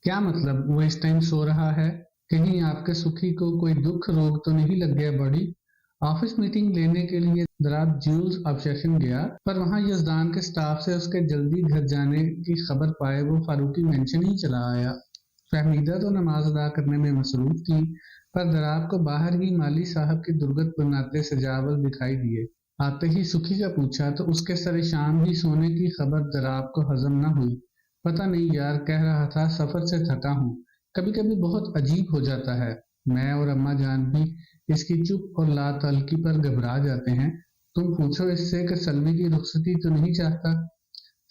क्या मतलब, वो इस टाइम सो रहा है? कहीं आपके सुखी को कोई दुख रोग तो नहीं लग गया बॉडी? ऑफिस मीटिंग लेने के लिए दराब ज्यूस ऑब्सेशन गया, पर वहां यजदान के स्टाफ से उसके जल्दी घर जाने की खबर पाए वो फारूकी मेंशन ही चला आया। फहमीदा तो नमाज अदा करने में मसरूफ थी, पर दराब को बाहर ही माली साहब की दुर्गत बनाते सजावल दिखाई दिए। आते ही सुखी का पूछा तो उसके सरे शाम ही सोने की खबर दराब को हजम न हुई। पता नहीं यार, कह रहा था सफर से थका हूँ, कभी कभी बहुत अजीब हो जाता है। मैं और अम्मा जान भी इसकी चुप और लातल्की पर घबरा जाते हैं। तुम पूछो इससे कि सलमी की रुखसती तो नहीं चाहता।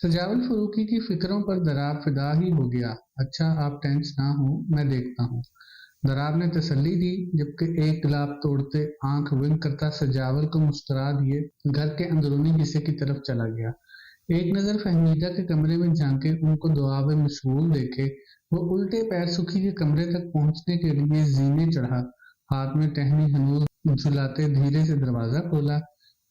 सजावल फरूकी की फिक्रों पर दराब फिदा ही हो गया। अच्छा, आप टेंस ना हो, मैं देखता हूँ। दराब ने तसल्ली दी, जबकि एक गिलास तोड़ते आंख विंक करता सजावल को मुस्कुरा दिए घर के अंदरूनी हिस्से की तरफ चला गया। एक नजर फहमीदा के कमरे में झांके उनको दुआ में मशगूल देखे वो उल्टे पैर सुखी के कमरे तक पहुंचने के लिए जीने चढ़ा। हाथ में टहनी हनूर झुलाते धीरे से दरवाजा खोला।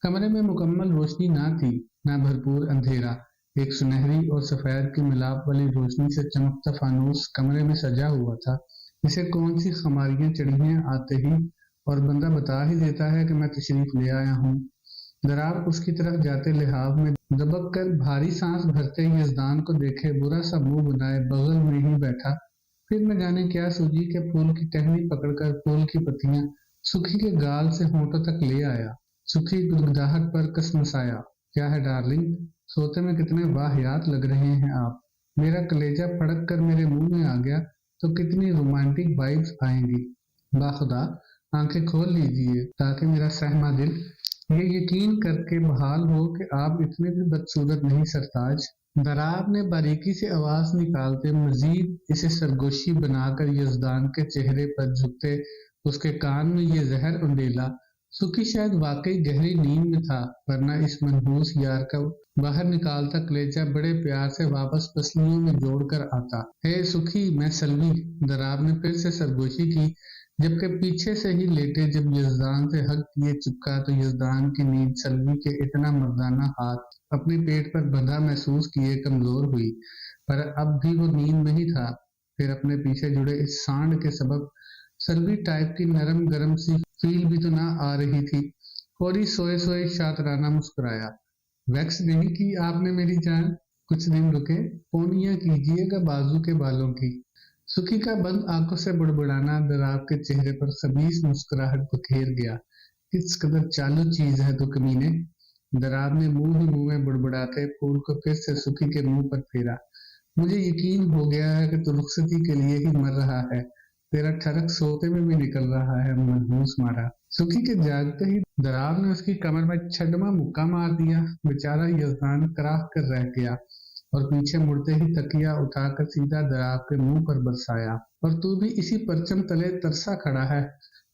कमरे में मुकम्मल रोशनी ना थी, ना भरपूर अंधेरा। एक सुनहरी और सफेद की मिलाप वाली रोशनी से चमकता फानूस कमरे में सजा हुआ था। इसे कौन सी खमारियां चढ़ी हैं आते ही, और बंदा बता ही देता है कि मैं तशरीफ ले आया हूँ। दरार उसकी तरफ जाते लिहाफ में दबक कर भारी सांस भरते यजदान को देखे बुरा सा मुंह बनाए बगल में ही बैठा। फिर न जाने क्या सूझी के फूल की टहनी पकड़कर फूल की पत्तियां सुखी के गाल से होंठों तक ले आया। सुखी गुदगुदाहट पर कसमसाया। क्या है डार्लिंग, सोते में कितने वाहियात लग रहे हैं आप। मेरा कलेजा फड़क कर मेरे मुंह में आ गया तो कितनी रोमांटिक वाइब्स आएंगी। बाखुदा आंखें खोल लीजिए ताकि मेरा सहमा दिल ये यकीन करके बहाल हो कि आप इतने भी बदसूरत नहीं सरताज। दराब ने बारीकी से आवाज निकालते मजीद इसे सरगोशी बनाकर यजदान के चेहरे पर झुकते उसके कान में ये जहर उंडेला। सुखी शायद वाकई गहरी नींद में था, वरना इस मनहूस यार का बाहर निकालता कलेजा बड़े प्यार से वापस पसलियों में जोड़कर आता। हे सुखी, मैं सलवी। दराब ने फिर से सरगोशी की, जबकि पीछे से ही लेटे जब यजदान से हक किए चिपका तो यजदान की नींद सलवी के इतना मर्दाना हाथ अपने पेट पर बंधा महसूस किए कमजोर हुई, पर अब भी वो नींद में ही था। फिर अपने पीछे जुड़े इस सांड के सबब सलवी टाइप की नरम गरम सी फील भी तो ना आ रही थी। थोड़ी सोए सोए शातराना मुस्कुराया। वैक्स नहीं की आपने मेरी जान? कुछ दिन रुके, पोनिया कीजिएगा बाजू के बालों की। सुखी का बंद आंखों से बुड़बुड़ाना दराब के चेहरे पर खबीस मुस्कुराहट बखेर गया। किस कदर चालू चीज है तू कमीने। दराब ने मुंह ही मुंह में बुड़बुड़ाते फूल को फिर से सुखी के मुंह पर फेरा। मुझे यकीन हो गया है कि तू रुखसती के लिए ही मर रहा है। तेरा ठरक सोते में भी निकल रहा है, मनहूस मारा। सुखी के जागते ही दराब ने उसकी कमर में छडमा मुक्का मार दिया। बेचारा यजदान कराह कर रह गया और पीछे मुड़ते ही तकिया उठाकर सीधा दराब के मुंह पर बरसाया। और तू भी इसी परचम तले तरसा खड़ा है।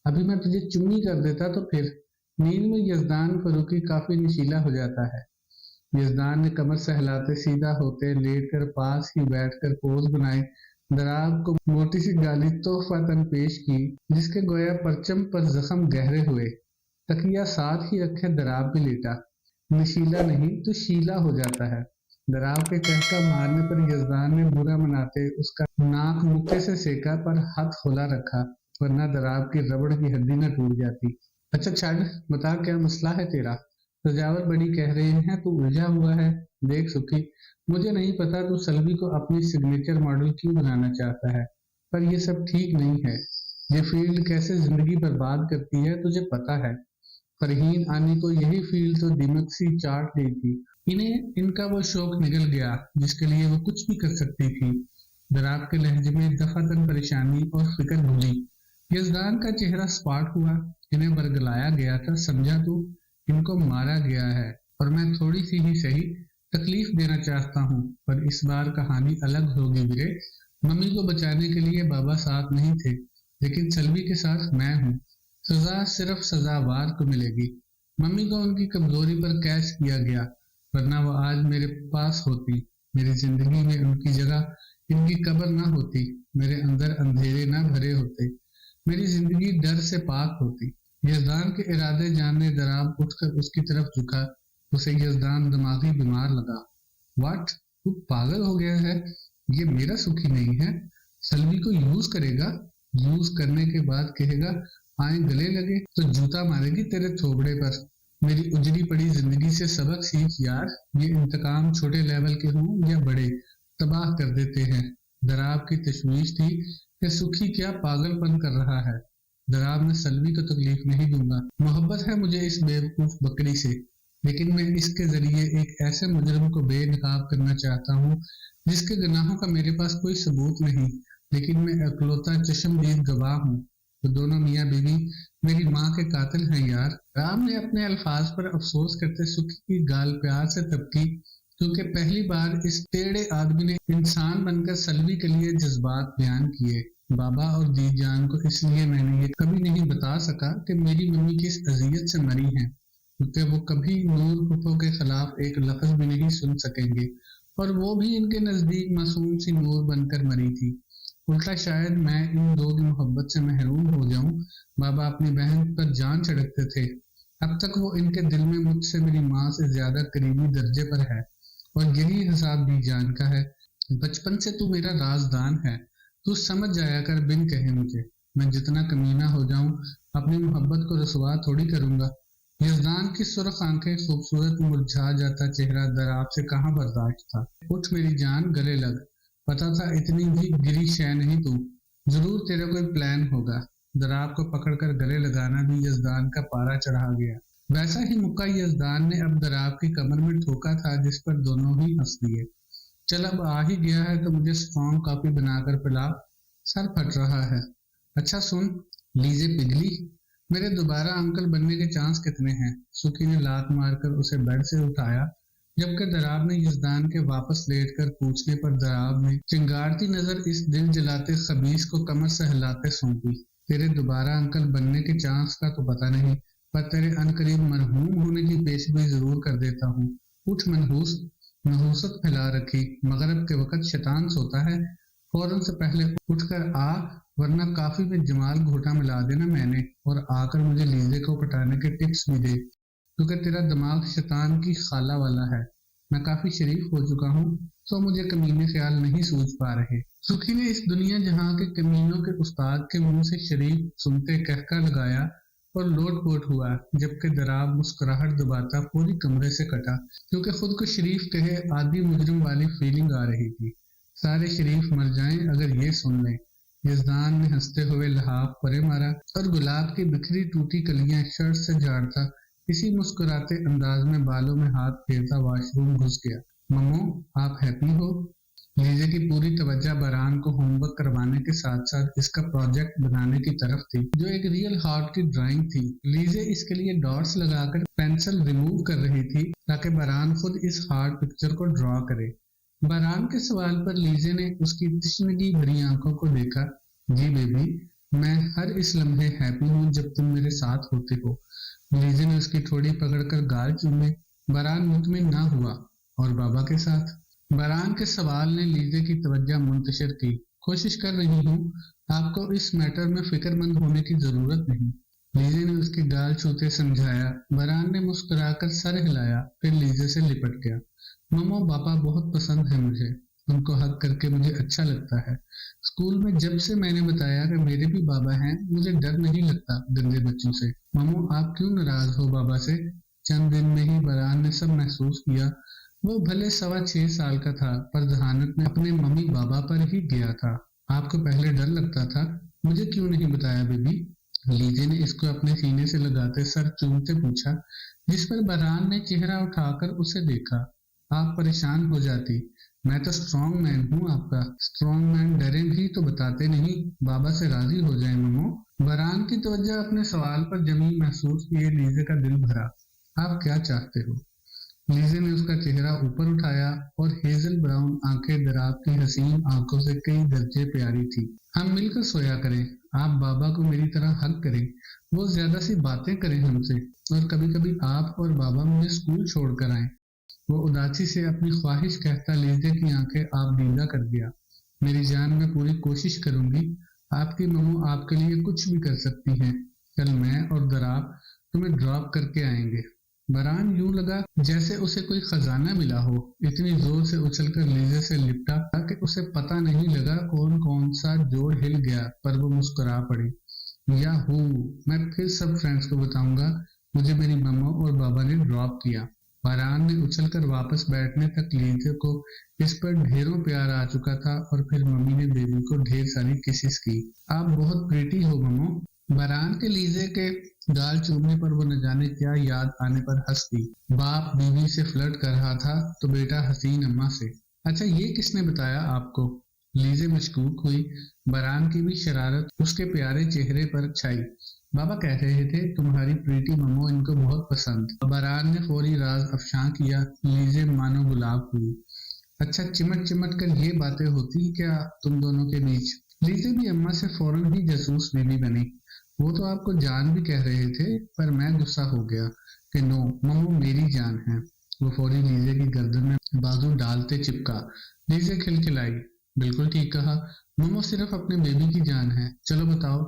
अभी मैं तुझे चुम्मी कर देता तो फिर। नींद में यजदान फरूकी काफी नशीला हो जाता है। यजदान ने कमर सहलाते सीधा होते लेटकर पास ही बैठकर पोज बनाए दराब को मोटी सी गाली तोहफातन पेश की, जिसके गोया परचम पर जख्म गहरे हुए। तकिया साथ ही रखे दराब भी लेटा। नशीला नहीं तो शीला हो जाता है। दराब के चहका मारने पर यजदान ने बुरा मनाते उसका नाक मुक्के से सेका, पर हाथ खोला रखा, वरना दराब की रबड़ की हड्डी न टूट जाती। अच्छा छड़, बता क्या मसला है तेरा। सजावट बड़ी कह रहे हैं तू उलझा हुआ है। देख सुखी, मुझे नहीं पता तू सलवी को अपनी सिग्नेचर मॉडल क्यों बनाना चाहता है, पर यह सब ठीक नहीं है। ये फील्ड कैसे जिंदगी बर्बाद करती है तुझे पता है। फरहीन आनी को यही फील्ड तो दिमक सी चाट गई थी। इन्हें इनका वो शौक निकल गया जिसके लिए वो कुछ भी कर सकती थी। दराब के लहजे में दफातन परेशानी और फिक्र भूली। यजदान का चेहरा स्पाट हुआ। इन्हें वर्गलाया गया था, समझा तू। इनको मारा गया है और मैं थोड़ी सी ही सही तकलीफ देना चाहता हूँ, पर इस बार कहानी अलग होगी वीरे। मम्मी को बचाने के लिए बाबा साथ नहीं थे, लेकिन सलवी के साथ मैं हूँ। सजा सिर्फ सजावार को मिलेगी। मम्मी को उनकी कमजोरी पर कैच किया गया, वरना वो आज मेरे पास होती। मेरी जिंदगी में उनकी जगह, इनकी कब्र ना होती। मेरे अंदर अंधेरे ना भरे होते। मेरी जिंदगी डर से पाक होती। यजदान के इरादे जानने दराब उठकर उसकी तरफ झुका। उसे यजदान दिमागी बीमार लगा। वाट, तू पागल हो गया है? ये मेरा सुखी नहीं है। सलवी को यूज करेगा, यूज करने के बाद कहेगा आए गले लगे तो जूता मारेगी तेरे थोबड़े पर। मेरी उजड़ी पड़ी जिंदगी से सबक सीख यार, ये इंतकाम छोटे लेवल के हों या बड़े, तबाह कर देते हैं। दराब की तशवीश थी कि सुखी क्या पागलपन कर रहा है। दराब में सलवी को तकलीफ नहीं दूंगा, मोहब्बत है मुझे इस बेवकूफ बकरी से, लेकिन मैं इसके जरिए एक ऐसे मुजरिम को बेनकाब करना चाहता हूँ जिसके गुनाहों का मेरे पास कोई सबूत नहीं, लेकिन मैं इकलौता चश्मदीद गवाह हूँ। तो दोनों मियाँ बीवी मेरी माँ के कातिल हैं यार। राम ने अपने अल्फाज पर अफसोस करते सुखी की गाल प्यार से तबकी, क्योंकि पहली बार इस टेढ़े आदमी ने इंसान बनकर सलवी के लिए जज्बात बयान किए। बाबा और दी जान को इसलिए मैंने ये कभी नहीं बता सका कि मेरी मम्मी किस अजियत से मरी हैं, क्योंकि वो कभी नूर फुफो के खिलाफ एक लफ्ज भी नहीं सुन सकेंगे, और वो भी इनके नजदीक मासूम सी नूर बनकर मरी थी। उल्टा शायद मैं इन दो की मोहब्बत से महरूम हो जाऊं। बाबा अपनी बहन पर जान छिड़कते थे। अब तक वो इनके दिल में मुझसे मेरी माँ से ज्यादा करीबी दर्जे पर है, और यही हिसाब दी जान का है। बचपन से तू मेरा राजदान है, तू समझ जाया कर बिन कहे मुझे। मैं जितना कमीना हो जाऊं अपनी मोहब्बत को रसवा थोड़ी करूंगा। यजदान की सुर्ख आंखें, खूबसूरत मुरझा जाता चेहरा दराब से कहाँ बर्दाश्त था। उठ मेरी जान गले लग, पता था इतनी भी गिरी शय नहीं तू, जरूर तेरा कोई प्लान होगा। दराब को पकड़कर गले लगाना भी यजदान का पारा चढ़ा गया। वैसा ही मुक्का यजदान ने अब दराब की कमर में ठोका था जिस पर दोनों ही हंस दिए। चल अब आ ही गया है तो मुझे स्ट्रॉन्ग कॉफी बनाकर पिला, सर फट रहा है। अच्छा सुन लीजे पिघली, मेरे दोबारा अंकल बनने के चांस कितने हैं? सुखी ने लात मारकर उसे बेड से उठाया, जबकि दराब ने यजदान के वापस लेटकर पूछने पर दराब ने चिंगारती नजर इस दिल जलाते खबीस को कमर से हिलाते सौंपी। तेरे दोबारा अंकल बनने के चांस का तो पता नहीं, पर तेरे अनकरीब मरहूम होने की पेशगोई जरूर कर देता हूँ। उठ मनहूस, नहूसत फैला रखी, मगरब के वक्त शैतान सोता है, फौरन से पहले उठकर आ, वरना काफी में जमाल घोटा मिला देना मैंने, और आकर मुझे लीजे को कटाने के टिप्स भी दे, क्योंकि तेरा दिमाग शैतान की खाला वाला है। मैं काफी शरीफ हो चुका हूँ, तो मुझे कमीने ख्याल नहीं सूझ पा रहे। सुखी ने इस दुनिया जहाँ के कमीनों के उस्ताद के मुंह से शरीफ सुनते कहका लगाया और लोट-पोट हुआ, जबकि दराब मुस्कुराहट दबाता पूरी कमरे से कटा, क्योंकि खुद को शरीफ कहे आदि मुजरिम वाली फीलिंग आ रही थी। सारे शरीफ मर जाएं अगर ये सुन लें। यजदान ने हंसते हुए लहाफ परे मारा और गुलाब की बिखरी टूटी कलियां शर्ट से झाड़ता इसी मुस्कुराते अंदाज में बालों में हाथ फेरता वॉशरूम घुस गया। मम्मो आप हैप्पी हो? लीजे की पूरी तवज्जो बरान को होमवर्क करवाने के साथ साथ इसका प्रोजेक्ट बनाने की तरफ थी, जो एक रियल हार्ट की ड्राइंग थी। लीजे इसके लिए डॉट्स लगाकर पेंसिल रिमूव कर रही थी ताकि बरान खुद इस हार्ट पिक्चर को ड्रॉ करे। बरान के सवाल पर लीजे ने उसकी तशनगी भरी आंखों को देखा। जी बेबी, मैं हर इस लम्हे हैप्पी हूँ जब तुम मेरे साथ होते हो। लीजे ने उसकी ठोड़ी पकड़कर गाल चूमे। बरान मुतमिन ना हुआ। और बाबा के साथ? बरान के सवाल ने लीजे की तवज्जो मुंतशिर की। कोशिश कर रही हूँ, आपको इस मैटर में फिक्रमंद होने की जरूरत नहीं। लीजे ने उसकी गाल छूते समझाया। बरान ने मुस्कुराकर सर हिलाया, फिर लीजे से लिपट गया। मम्मो पापा बहुत पसंद है मुझे, उनको हक करके मुझे अच्छा लगता है। स्कूल में जब से मैंने बताया कि मेरे भी बाबा हैं, मुझे डर नहीं लगता गंदे बच्चों से। मम्मो आप क्यों नाराज हो बाबा से? चंद दिन में ही बरान ने सब महसूस किया। वो भले 6.25 साल का था, पर जहानत में अपने मम्मी बाबा पर ही गया था। आपको पहले डर लगता था, मुझे क्यों नहीं बताया बेबी? लीजे ने इसको अपने सीने से लगाते सर चूमते पूछा, जिस पर बरान ने चेहरा उठाकर उसे देखा। आप परेशान हो जाती, मैं तो स्ट्रॉन्ग मैन हूँ आपका। स्ट्रॉन्ग मैन डरे भी तो बताते नहीं, बाबा से राजी हो जाए मम्मो। बरान की तवज्जो अपने सवाल पर जमी महसूस किए लीजे का दिल भरा। आप क्या चाहते हो? लीजे ने उसका चेहरा ऊपर उठाया और हेजल ब्राउन आंखें दराब की हसीन आंखों से कई दर्जे प्यारी थी। हम मिलकर सोया करें, आप बाबा को मेरी तरह हक करें, वो ज्यादा सी बातें करें हमसे, और कभी कभी आप और बाबा मुझे स्कूल छोड़कर आए। वो उदासी से अपनी ख्वाहिश कहता लीजे की आंखें आप दीदा कर दिया। मेरी जान मैं पूरी कोशिश करूंगी, आपकी मम्मू आपके लिए कुछ भी कर सकती हैं। कल मैं और दराब तुम्हें ड्रॉप करके आएंगे। बरान यूं लगा जैसे उसे कोई खजाना मिला हो। इतनी जोर से उछलकर लीजे से लिपटा कि उसे पता नहीं लगा कौन कौन सा जोड़ हिल गया, पर वो मुस्कुरा पड़ी। याहू, मैं फिर सब फ्रेंड्स को बताऊंगा, मुझे मेरी मम्मा और बाबा ने ड्रॉप किया। फरहान ने उछलकर वापस बैठने तक लीजे को इस पर ढेरों प्यार आ चुका था और फिर मम्मी ने बेबी को ढेर सारी किसेस की। आप बहुत प्रीटी हो मम्मो। फरहान के लीजे के गाल चूमने पर वो न जाने क्या याद आने पर हंस दी। बाप बीवी से फ्लर्ट कर रहा था तो बेटा हसीन अम्मा से। अच्छा, ये किसने बताया आपको? लीजे मशकूक हुई। बरान की भी शरारत उसके प्यारे चेहरे पर छाई। बाबा कह रहे थे तुम्हारी प्रीति मम्मो इनको बहुत पसंद। बरान ने फौरी राज अफशां किया। लीजे मानो गुलाब हुई। अच्छा, चिमट चिमट कर ये बातें होती क्या तुम दोनों के बीच? लीजे भी अम्मा से फौरन ही जासूस बीवी बनी। वो तो आपको जान भी कह रहे थे, पर मैं गुस्सा हो गया कि नो, मम्मो मेरी जान है। वो फौरी लीजे की गर्दन में बाजू डालते चिपका। लीजे खिलखिलाई। बिल्कुल ठीक कहा, मम्मो सिर्फ अपने बेबी की जान है। चलो बताओ,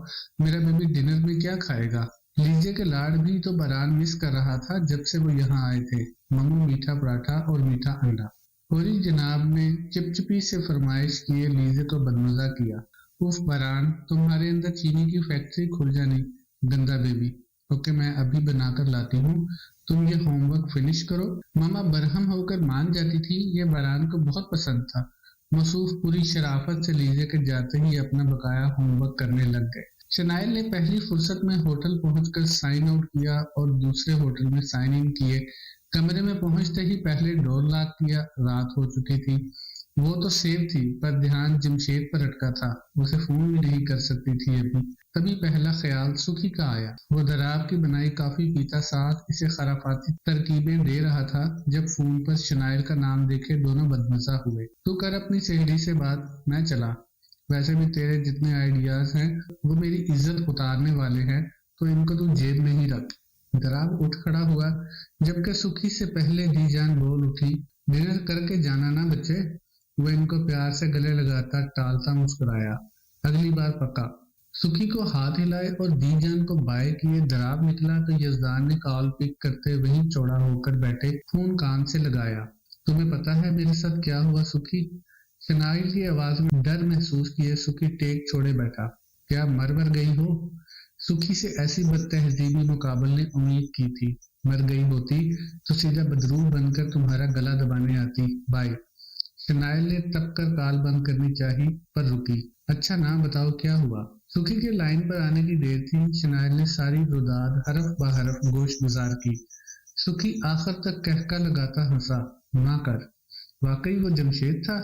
मेरा बेबी डिनर में क्या खाएगा? लीजे के लाड भी तो बरान मिस कर रहा था जब से वो यहाँ आए थे। मम्मो मीठा पराठा और मीठा अंडा। फौरी जनाब ने चिपचिपी से फरमाइश किए लीजे को बदमजा किया। उफ बरान, तुम्हारे अंदर चीनी की फैक्ट्री खुल जानी, गंदा बेबी। ओके, मैं अभी बनाकर लाती हूँ, तुम ये होमवर्क फिनिश करो। मामा बरहम होकर मान जाती थी, ये बरान को बहुत पसंद था। मसूफ पूरी शराफत से लीजे के जाते ही अपना बकाया होमवर्क करने लग गए। शनाइल ने पहली फुर्सत में होटल पहुंचकर साइन आउट किया और दूसरे होटल में साइन इन किए। कमरे में पहुंचते ही पहले डोर लॉक किया। रात हो चुकी थी। वो तो सेफ थी, पर ध्यान जमशेद पर अटका था। उसे फोन भी नहीं कर सकती थी अभी। तभी पहला ख्याल सुखी का आया। वो दराब की बनाई काफी पीता साथ इसे खराफाती तरकीबें दे रहा था जब फोन पर शनाइल का नाम देखे दोनों बदमजा हुए। तू कर अपनी सहेली से बात, मैं चला। वैसे भी तेरे जितने आइडियाज हैं वो मेरी इज्जत उतारने वाले हैं, तो इनको तू जेब में ही रख। दराब उठ खड़ा हुआ, जबकि सुखी से पहले दीजान बोल उठी, डिनर करके जाना ना बच्चे। वो इनको प्यार से गले लगाता टालता मुस्कुराया। अगली बार पक्का। सुखी को हाथ हिलाए और दीजान को बाय किए दराब निकला तो यजदान ने कॉल पिक करते वहीं चौड़ा होकर बैठे फोन कान से लगाया। तुम्हें पता है मेरे साथ क्या हुआ सुखी? शनाइल की आवाज में डर महसूस किए सुखी टेक छोड़े बैठा। क्या मर गई हो? सुखी से ऐसी बदतहजीबी मुकाबल ने उम्मीद की थी। मर गई होती तो सीधा बदरूह बनकर तुम्हारा गला दबाने आती। बाय। शनाइल ने तब कर कॉल बंद करनी चाहिए पर रुकी। अच्छा ना बताओ क्या हुआ? सुखी के लाइन पर आने की देर थी। शनाइल ने सारी रुदाद हरफ ब हरफ गोश गुजार की। सुखी आखिर तक कहका लगाता हंसा। ना कर, वाकई वो जमशेद था,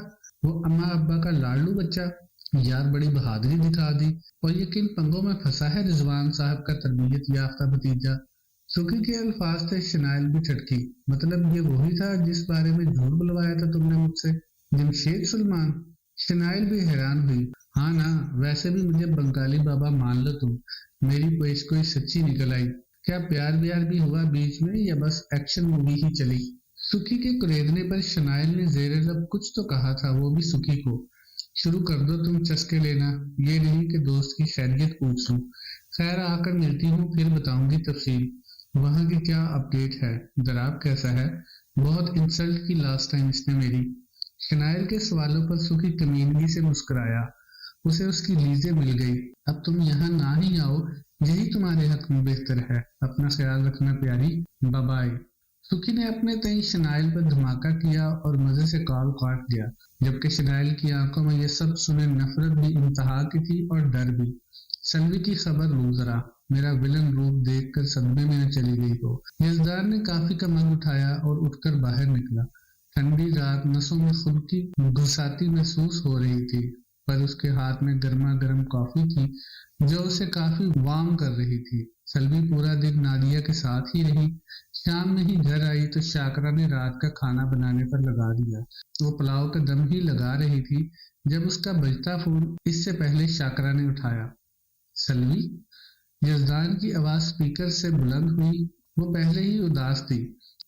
वो अम्मा अब्बा का लाडलू बच्चा। यार बड़ी बहादुरी दिखा दी। और ये किन पंगों में फंसा है रिजवान साहब का तरबियत याफ्ता भतीजा। सुखी के अल्फाज से शनाइल भी चटकी। मतलब ये वही था जिस बारे में झूठ बुलवाया था तुमने मुझसे? जमशेद सुलेमान? शनाइल भी हैरान हुई। हाँ ना, वैसे भी मुझे बंगाली बाबा मान लो तुम। मेरी पेश कोई सच्ची निकल आई। क्या प्यार व्यार भी हुआ बीच में या बस एक्शन मूवी ही चली? सुखी के कुरेदने पर शनाइल ने जेरे लब कुछ तो कहा था, वो भी सुखी को। शुरू कर दो तुम चस्के लेना, ये नहीं कि दोस्त की खैरियत पूछ लूं। खैर आकर मिलती हूँ, फिर बताऊंगी तफसील। वहाँ की क्या अपडेट है? दराब कैसा है? बहुत इंसल्ट की लास्ट टाइम इसने मेरी। शनाइल के सवालों पर सुखी कमीनगी से मुस्कुराया। उसे उसकी लीजे मिल गई। अब तुम यहाँ ना ही आओ, यही तुम्हारे हक में बेहतर है। अपना ख्याल रखना प्यारी, बाय बाय। सुखी ने अपने तई शनाइल पर धमाका किया और मजे से कॉल काट दिया, जबकि शनाइल की आंखों में यह सब सुने नफरत भी इंतहा की थी और डर भी। सलवी की खबर लूं जरा, मेरा विलन रूप देखकर सदमे में न चली गई हो। यजदार ने काफी का मग उठाया और उठकर बाहर निकला। ठंडी रात नसों में खुद की घुसाती महसूस हो रही थी, पर उसके हाथ में गर्मा गर्म कॉफी थी जो उसे काफी वार्म कर रही थी। सलवी पूरा दिन नादिया के साथ ही रही। शाम में ही घर आई तो शाकरा ने रात का खाना बनाने पर लगा दिया। वो पुलाव का दम ही लगा रही थी जब उसका बजता फोन इससे पहले शाकरा ने उठाया। सलवी? यजदान की आवाज स्पीकर से बुलंद हुई। वो पहले ही उदास थी।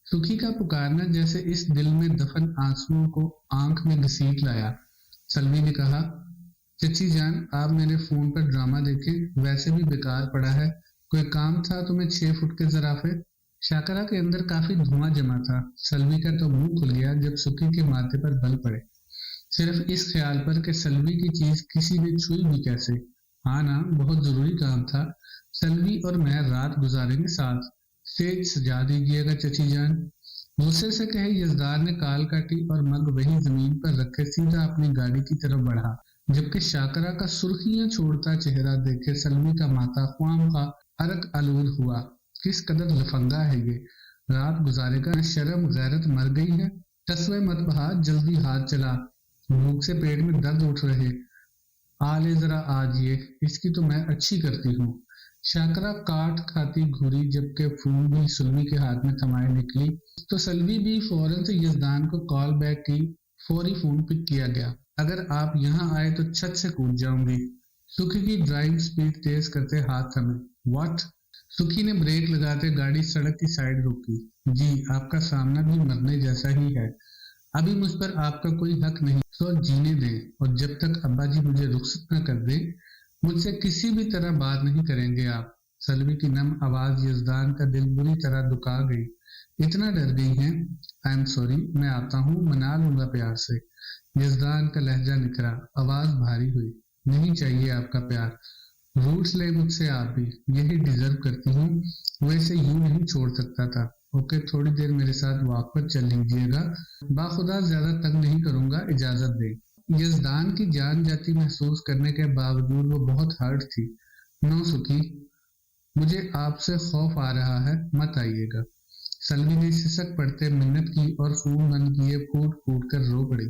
सुखी का पुकारना जैसे इस दिल में दफन आंसुओं को आंख में घसीट लाया। सलवी ने कहा, चची जान आप मेरे फोन पर ड्रामा देखें, वैसे भी बेकार पड़ा है। कोई काम था तुम्हें 6 फुट के जराफे? शाकरा के अंदर काफी धुआं जमा था। सल्वी का तो मुंह खुल गया जब सुखी के माथे पर बल पड़े, सिर्फ इस ख्याल पर कि सल्वी की चीज किसी ने छुई भी कैसे। हाँ ना, बहुत जरूरी काम था। सल्वी और मैं रात गुजारेंगे साथ। स्टेज सजा दीजिएगा चची जान। गुस्से से कहे यजदार ने काल काटी और मग वही जमीन पर रखे सीधा अपनी गाड़ी की तरफ बढ़ा, जबकि शाकरा का सुर्खियां छोड़ता चेहरा देखे सल्वी का माथा ख्वाम का अरक आलूद हुआ। किस कदर लफंगा है ये, रात गुजारेगा न शर्म गैरत मर गई है। तस्वे मत बहा, जल्दी हाथ चला, भूख से पेट में दर्द उठ रहे। आ ले जरा आज ये, इसकी तो मैं अच्छी करती हूँ। शाकरा काट खाती घूरी जबकि फोन भी सल्वी के हाथ में थमाए निकली तो सल्वी भी फौरन से यजदान को कॉल बैक की। फौरी फोन पिक किया गया। अगर आप यहाँ आए तो छत से कूद जाऊंगी। सुखी की ड्राइविंग स्पीड तेज करते हाथ थमे। व्हाट? सुखी ने ब्रेक लगाते गाड़ी सड़क की साइड रोकी। जी, आपका सामना भी मरने जैसा ही है। अभी मुझ पर आपका कोई हक नहीं, तो जीने दें, और जब तक अब्बा जी मुझे रुखसत न कर दे मुझसे किसी भी तरह बात नहीं करेंगे आप। सल्वी की नम आवाज यजदान का दिल बुरी तरह दुखा गई। इतना डर गई हैं? आई एम सॉरी, मैं आता हूँ, मना लूंगा प्यार से। यजदान का लहजा निखरा, आवाज भारी हुई। नहीं चाहिए आपका प्यार, रूट्स ले मुझसे आप भी, यही डिजर्व करती हूँ। वैसे यूं नहीं छोड़ सकता था। ओके, थोड़ी देर मेरे साथ वॉक पर चल लीजिएगा। बाखुदा ज्यादा तंग नहीं करूंगा, इजाजत दे। यजदान की जान जाती महसूस करने के बावजूद वो बहुत हर्ट थी। नो सुखी, मुझे आपसे खौफ आ रहा है, मत आइएगा। सल्वी ने सिसक पड़ते मिन्नत की और फोन बंद किए फूट फूट कर रो पड़ी,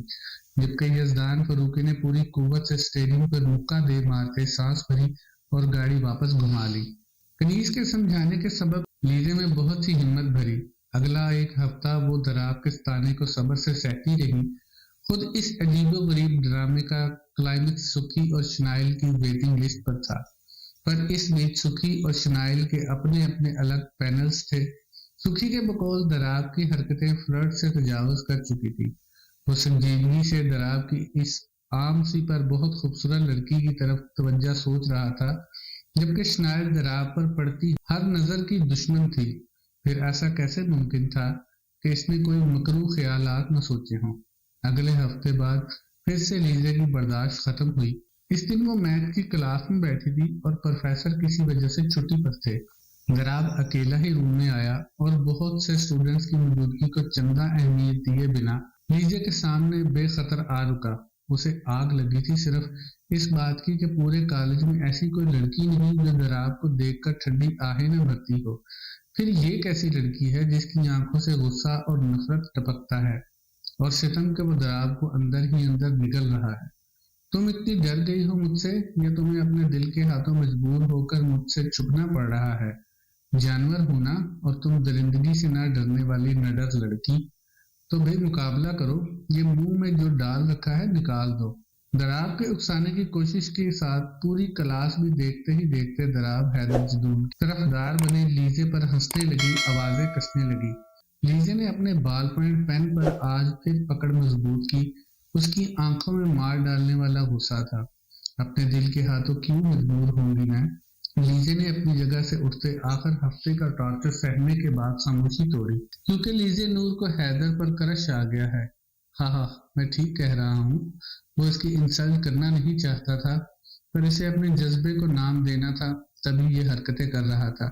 जबकि यजदान फरूकी ने पूरी कुव्वत से स्टीयरिंग पर मुक्का दे मारते सांस भरी और गाड़ी वापस घुमा ली। कनीज के समझाने के सबब लीजे में बहुत सी हिम्मत भरी। अगला एक हफ्ता वो दराब के ताने को सब्र से सहती रही। खुद इस अजीबो गरीब ड्रामे का क्लाइमेक्स सुखी और शनाइल की वेटिंग लिस्ट पर था, पर इस बीच सुखी और शनाइल के अपने अपने अलग पैनल्स थे। सुखी के बकौल दराब की हरकतें फ्लर्ट से तजावुज कर चुकी थी। वो संजीदगी से दराब की इस आम सी पर बहुत खूबसूरत लड़की की तरफ तवज्जो सोच रहा था, जबकि शनाइल दराब पर पड़ती हर नजर की दुश्मन थी। फिर ऐसा कैसे मुमकिन था कि इसने कोई मकरू ख्यालात न सोचे हों। अगले हफ्ते बाद फिर से लीजे की बर्दाश्त खत्म हुई। इस दिन वो मैथ की क्लास में बैठी थी और प्रोफेसर किसी वजह से छुट्टी पर थे। दराब अकेला ही रूम में आया और बहुत से स्टूडेंट्स की मौजूदगी को चंदा अहमियत दिए बिना लीजे के सामने बेखतर आ रुका। उसे आग लगी थी सिर्फ इस बात की कि पूरे कॉलेज में ऐसी कोई लड़की नहीं जो दराब को देखकर ठंडी आहें न भरती हो। फिर ये कैसी लड़की है जिसकी आंखों से गुस्सा और नफरत टपकता है और सितम के वो दराब को अंदर ही अंदर निगल रहा है। तुम इतनी डर गई हो मुझसे, या तुम्हें अपने दिल के हाथों मजबूर होकर मुझसे छुपना पड़ रहा है? जानवर हो ना, और तुम दरिंदगी से ना डरने वाली नडर लड़की, तो भाई मुकाबला करो। ये मुंह में जो डाल रखा है निकाल दो। दराब के उकसाने की कोशिश के साथ पूरी क्लास भी देखते ही देखते दराब हैदर जदून की तरफदार बने लीजे पर हंसने लगी, आवाजें कसने लगी। लीजे ने अपने बाल पॉइंट पेन पर आज फिर पकड़ मजबूत की। उसकी आंखों में मार डालने वाला गुस्सा था। अपने दिल के हाथों क्यों मजबूर होंगी मैं? लीजे ने अपनी जगह से उठते आखिर हफ्ते का टॉर्चर सहने के बाद खामोशी तोड़ी, क्योंकि लीजे नूर को हैदर पर क्रश आ गया है। हाँ, मैं ठीक कह रहा हूँ। वो इसकी इंसल्ट करना नहीं चाहता था, पर इसे अपने जज्बे को नाम देना था, तभी ये हरकतें कर रहा था।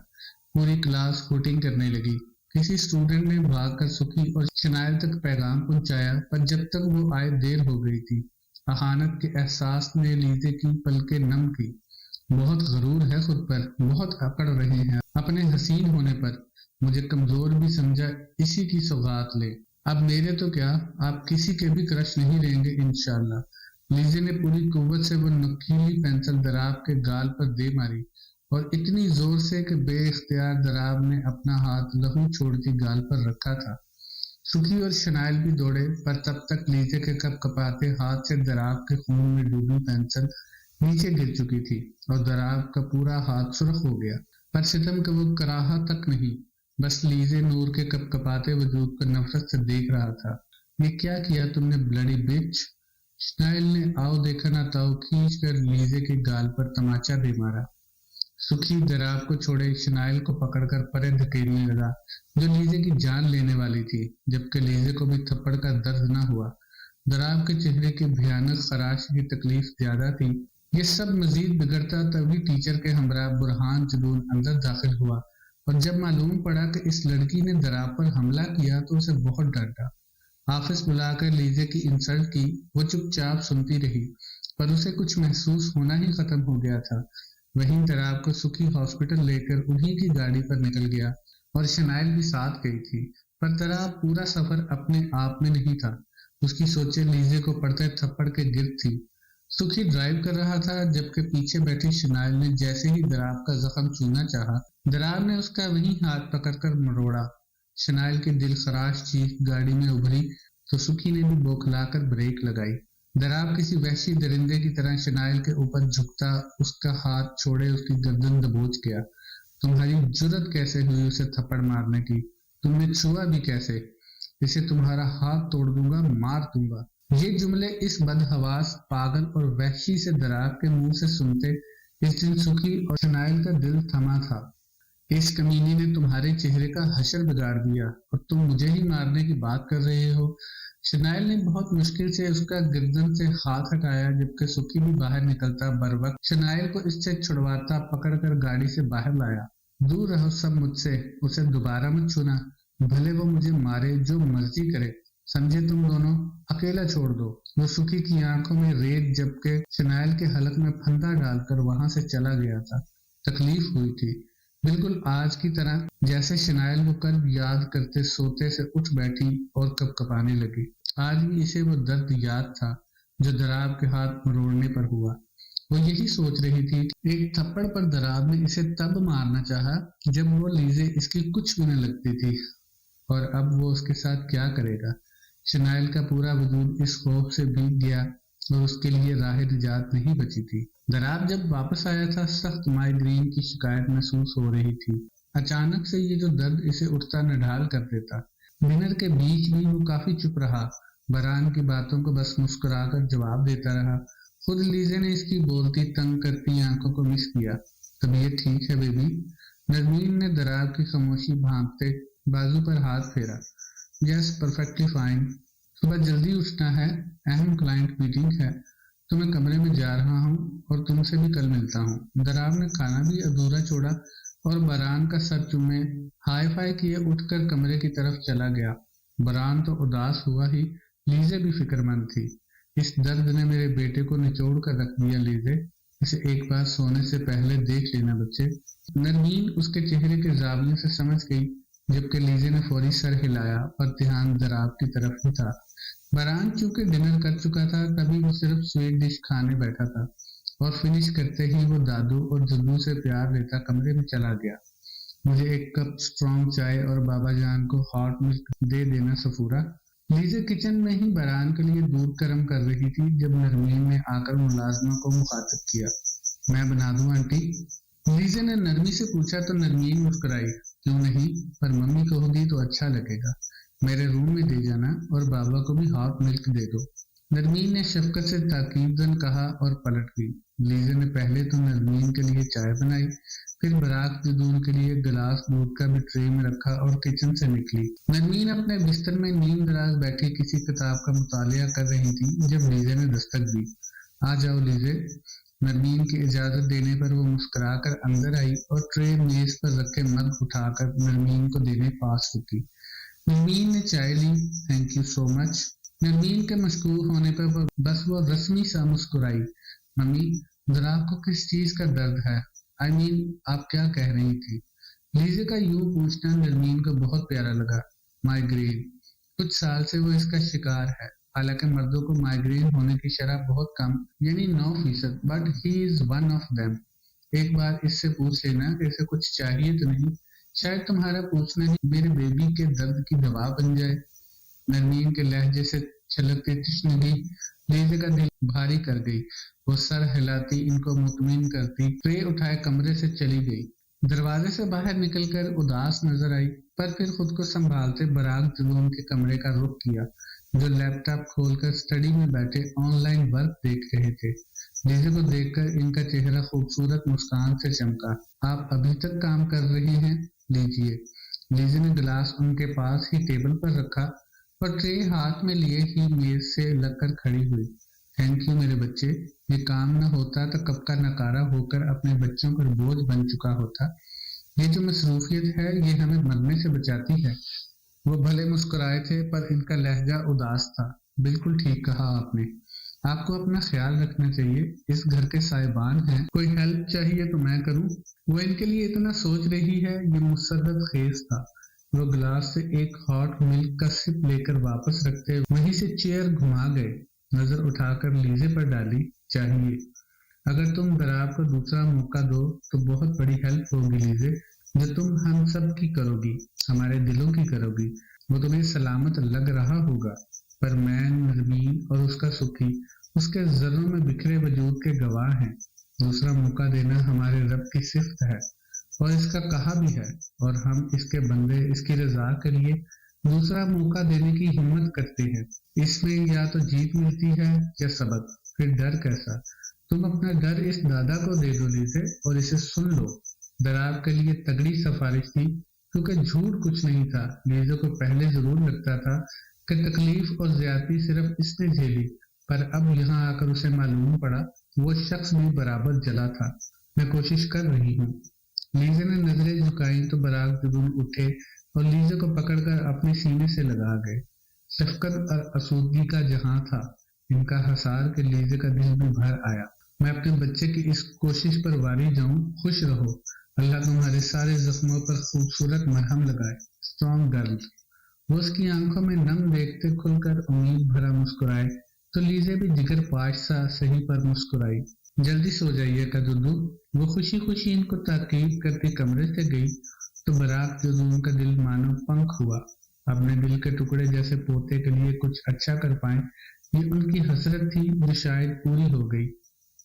पूरी क्लास हुटिंग करने लगी। किसी स्टूडेंट ने भागकर सुखी और शनाइल तक पैगाम पहुंचाया, पर जब तक वो आए देर हो गई थी। अहानत के एहसास ने लीजे की पलकें नम की। बहुत गरूर है खुद पर, बहुत अकड़ रहे हैं अपने हसीन होने पर। मुझे कमजोर भी समझा, इसी की सौगात ले। अब मेरे तो क्या, आप किसी के भी क्रश नहीं लेंगे इंशाल्लाह। लीजे ने पूरी कुव्वत से वो नकीली पेंसिल दराब के गाल पर दे मारी, और इतनी जोर से कि बेइख्तियार दराब ने अपना हाथ लहू छोड़ती गाल पर रखा था। सुखी और शनाइल भी दौड़े, पर तब तक लीजे के कपकपाते हाथ से दराब के खून में डूबी पेंसिल नीचे गिर चुकी थी और दराब का पूरा हाथ सुर्ख हो गया। पर सितम का वो कराहा तक नहीं, बस लीजे नूर के कपकपाते वजूद को नफरत से देख रहा था। ये क्या किया तुमने ब्लडी बिच? शनाइल ने आओ देखा ना ताओ खींच कर लीजे के गाल पर तमाचा दे मारा। सुखी दराब को छोड़े शनाइल को पकड़कर परे धकेलने लगा, जो लीजे की जान लेने वाली थी, जबकि लीजे को भी थप्पड़ का दर्द न हुआ। दराब के चेहरे की भयानक खराश की तकलीफ ज्यादा थी। ये सब मजीद बिगड़ता तभी टीचर के हमरा बुरहान जुनून अंदर दाखिल हुआ, और जब मालूम पड़ा कि इस लड़की ने दराब पर हमला किया तो उसे बहुत डांटा। ऑफिस बुलाकर लीजे की इंसल्ट की। वो चुपचाप सुनती रही, पर उसे कुछ महसूस होना ही खत्म हो गया था। वहीं दराब को सुखी हॉस्पिटल लेकर उन्हीं की गाड़ी पर निकल गया, और शनाइल भी साथ गई थी। पर दराब पूरा सफर अपने आप में नहीं था। उसकी सोचें लीजे को पड़ते थप्पड़ के गिर्द थी। सुखी ड्राइव कर रहा था, जबकि पीछे बैठी शनाइल ने जैसे ही दराब का जख्म छूना चाहा, दराब ने उसका वही हाथ पकड़कर मरोड़ा। शनाइल की दिल खराश चीख गाड़ी में उभरी तो सुखी ने भी बौखलाकर ब्रेक लगाई। दराब किसी वहशी दरिंदे की तरह शनाइल के ऊपर झुकता उसका हाथ छोड़े उसकी गर्दन दबोच गया। तुम्हारी जुर्रत कैसे हुई उसे थप्पड़ मारने की? तुमने छुआ भी कैसे? इसे तुम्हारा हाथ तोड़ दूंगा, मार दूंगा। ये जुमले इस बदहवास, पागल और वहशी से दराब के मुंह से सुनते इस दिन सुखी और शनाइल का दिल थमा था। इस कमीनी ने तुम्हारे चेहरे का हशर बिगाड़ दिया और तुम मुझे ही मारने की बात कर रहे हो। शनाइल ने बहुत मुश्किल से उसका गर्दन से हाथ हटाया, जबकि सुखी भी बाहर निकलता बरवक्त शनाइल को इससे छुड़वाता पकड़कर गाड़ी से बाहर लाया। दूर रहो सब मुझसे, उसे दोबारा मत छूना, भले वो मुझे मारे, जो मर्जी करे, समझे तुम दोनों, अकेला छोड़ दो। वो सुखी की आंखों में रेत जबकि शनाइल के हलक में फंदा डालकर वहां से चला गया था। तकलीफ हुई थी, बिल्कुल आज की तरह जैसे शनाइल वो कर्ब याद करते सोते से उठ बैठी और कपकपाने लगी। आज भी इसे वो दर्द याद था जो दराब के हाथ मरोड़ने पर हुआ। वो यही सोच रही थी। एक थप्पड़ पर दराब ने इसे तब मारना चाहा जब वो लीजे इसकी कुछ भी न लगती थी, और अब वो उसके साथ क्या करेगा? शनाइल का पूरा वजूद इस खौफ से भीग गया और उसके लिए राह निजात नहीं बची थी। दराब जब वापस आया था, सख्त माइग्रेन की शिकायत महसूस हो रही थी। अचानक से ये जो दर्द इसे उठता नढाल कर देता। डिनर के बीच भी वो काफी चुप रहा, बरान की बातों को बस मुस्कुराकर जवाब देता रहा। खुद लीजे ने इसकी बोलती तंग करती आंखों को मिस किया। तबीयत ठीक है बेबी? नरमीन ने दराब की खामोशी भांपते बाजू पर हाथ फेरा। Yes, perfectly fine. सुबह जल्दी उठना है, अहम क्लाइंट मीटिंग है, तो मैं कमरे में जा रहा हूँ और तुमसे भी कल मिलता हूँ। दराब ने खाना भी अधूरा छोड़ा और बरान का सर चूमे हाई फाई किए उठकर कमरे की तरफ चला गया। बरान तो उदास हुआ ही, लीजे भी फिक्रमंद थी। इस दर्द ने मेरे बेटे को निचोड़ कर रख दिया लीजे, इसे एक बार सोने से पहले देख लेना बच्चे। नरमीन उसके चेहरे के जावियों से समझ गई, जबकि लीजे ने फौरी सर हिलाया और ध्यान दराब की तरफ ही था। बरान चूंकि डिनर कर चुका था, तभी वो सिर्फ स्वीट डिश खाने बैठा था, और फिनिश करते ही वो दादू और जद्दू से प्यार लेता कमरे में चला गया। मुझे एक कप स्ट्रॉन्ग चाय और बाबा जान को हॉट मिल्क दे देना सफूरा। लीजे किचन में ही बरान के लिए दूध गर्म कर रही थी जब नरमीन ने आकर मुलाजमा को मुखातिब किया। मैं बना दूं आंटी? लीजे ने नरमी से पूछा तो नरमीन मुस्कुराई। क्यों नहीं, पर मम्मी कहोगी तो अच्छा लगेगा। मेरे रूम में दे जाना और बाबा को भी हॉट मिल्क दे दो। नरमीन ने शफकत से ताकीदन कहा और पलट गई। लीजे ने पहले तो नरमीन के लिए चाय बनाई, फिर बराक जदून के लिए गिलास दूध का भी ट्रे में रखा और किचन से निकली। नरमीन अपने बिस्तर में नींद दराज बैठी किसी किताब का मुतालिया कर रही थी जब लीजे ने दस्तक दी। आ जाओ लीजे। नरमीन की इजाजत देने पर वो मुस्कुराकर अंदर आई और ट्रे मेज पर रखे मग उठाकर नरमीन को देने पास रुकी। नरमीन ने चाय ली। Thank you so much. Narmeen के मशकूर होने पर बस वो रस्मी सा मुस्कुराई। मम्मी, दराब को किस चीज का दर्द है? आई मीन, आप क्या कह रही थी? लीजे का यूं पूछना नरमीन को बहुत प्यारा लगा। माइग्रेन। कुछ साल से वो इसका शिकार है। हालांकि मर्दों को माइग्रेन होने की शरह बहुत कम, यानी 9%, but he is one of them. एक बार इससे पूछ लेना कि इसे कुछ चाहिए तो नहीं, शायद तुम्हारा पूछना ही मेरे बेबी के दर्द की दवा बन जाए। नरमीन के लहजे से छलकती तशनगी लीजे का दिल भारी कर गई। वो सर हिलाती, इनको मुतमिन करती, ट्रे उठाए कमरे से चली गई। दरवाजे से बाहर निकलकर उदास नजर आई, पर फिर खुद को संभालते बराक जुलूम के कमरे का रुख किया, जो लैपटॉप खोलकर स्टडी में बैठे ऑनलाइन वर्क देख रहे थे। लीजे को देखकर इनका चेहरा खूबसूरत मुस्कान से चमका। आप अभी तक काम कर रही हैं? लीजिए। लीजे ने गिलास उनके पास ही टेबल पर रखा और ट्रे हाथ में लिए ही मेज से लगकर खड़ी हुई। थैंक यू मेरे बच्चे, ये काम न होता तो कब का नकारा होकर अपने बच्चों पर बोझ बन चुका होता। ये जो मसरूफियत है ये हमें मरने से बचाती है। वो भले मुस्कुराए थे पर इनका लहजा उदास था। बिल्कुल ठीक कहा आपने, आपको अपना ख्याल रखना चाहिए। इस घर के साहिबान हैं, कोई हेल्प चाहिए तो मैं करूं। वो इनके लिए इतना सोच रही है, ये मुसर्रत खेज था। वो गिलास से एक हॉट मिल्क का सिप लेकर वापस रखते वहीं से चेयर घुमा गए। नजर उठाकर लीजे पर डाली। चाहिए, अगर तुम दराब को दूसरा मौका दो तो बहुत बड़ी हेल्प होगी लीजे, जो तुम हम सब की करोगी, हमारे दिलों की करोगी। वो तुम्हें सलामत लग रहा होगा, पर मैं, नरमीन और उसका सुखी उसके जर्रों में बिखरे वजूद के गवाह हैं। दूसरा मौका देना हमारे रब की सिफ्त है और इसका कहा भी है, और हम इसके बंदे इसकी रजा के लिए दूसरा मौका देने की हिम्मत करते हैं। इसमें या तो जीत मिलती है या सबक, फिर डर कैसा। तुम अपना डर इस दादा को दे दो लीजे और इसे सुन लो। दराब के लिए तगड़ी सिफारिश थी, क्योंकि झूठ कुछ नहीं था। लीजे को पहले जरूर लगता था कि तकलीफ और ज्यादती सिर्फ इसने झेली, पर अब यहाँ आकर उसे मालूम पड़ा वो शख्स भी बराबर जला था। मैं कोशिश कर रही हूँ। लीजे ने नजरें झुकाई तो बराग जुनून उठे और लीजे को पकड़कर अपने सीने से लगा गए। शफकत और आसूदगी का जहां था, इनका हसार के लीजे का दिल भी भर आया। मैं अपने बच्चे की इस कोशिश पर वारी जाऊं। खुश रहो, अल्लाह तुम्हारे सारे जख्मों पर खूबसूरत मरहम लगाए। Strong girl. वो उसकी आंखों में नम देखते खुलकर उम्मीद भरा मुस्कुराए तो लीजे भी जिगर पाश सा सही पर मुस्कुराई। जल्दी सो जाइएगा दुदू। वो खुशी खुशी इनको ताकीद करके कमरे से गई तो बराक जुनून का दिल मानो पंख हुआ। अपने दिल के टुकड़े जैसे पोते के लिए कुछ अच्छा कर पाए, ये उनकी हसरत थी जो शायद पूरी हो गई।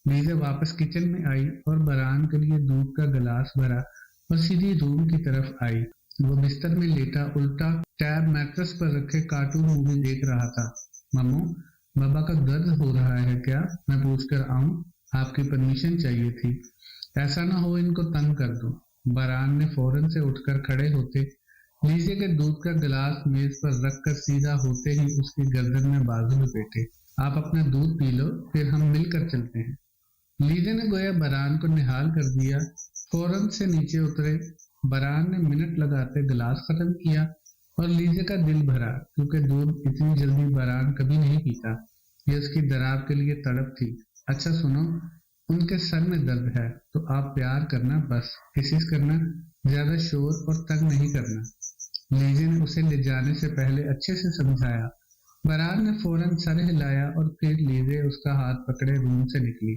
लीजा वापस किचन में आई और बरान के लिए दूध का गिलास भरा और सीधी रूम की तरफ आई। वो बिस्तर में लेटा उल्टा टैब मैट्रेस पर रखे कार्टून मूवी देख रहा था। मम्मू, बाबा का दर्द हो रहा है क्या? मैं पूछ कर आऊं? आपकी परमिशन चाहिए थी। ऐसा ना हो इनको तंग कर दूं। बरान ने फौरन से उठकर खड़े होते लीजे के दूध का गिलास मेज पर रखकर सीधा होते ही उसकी गर्दन में बाजू लपेटे। आप अपना दूध पी लो, फिर हम मिलकर चलते हैं। लीजे ने गोया बरान को निहाल कर दिया। फौरन से नीचे उतरे। बरान ने मिनट लगाते गिलास खत्म किया और लीजे का दिल भरा, क्योंकि दूध इतनी जल्दी बरान कभी नहीं पीता। ये उसकी दराब के लिए तड़प थी। अच्छा सुनो, उनके सर में दर्द है तो आप प्यार करना, बस किसिस करना, ज्यादा शोर और तंग नहीं करना। लीजे ने उसे ले जाने से पहले अच्छे से समझाया। बरान ने फौरन सर हिलाया और फिर लीजे उसका हाथ पकड़े रूम से निकली।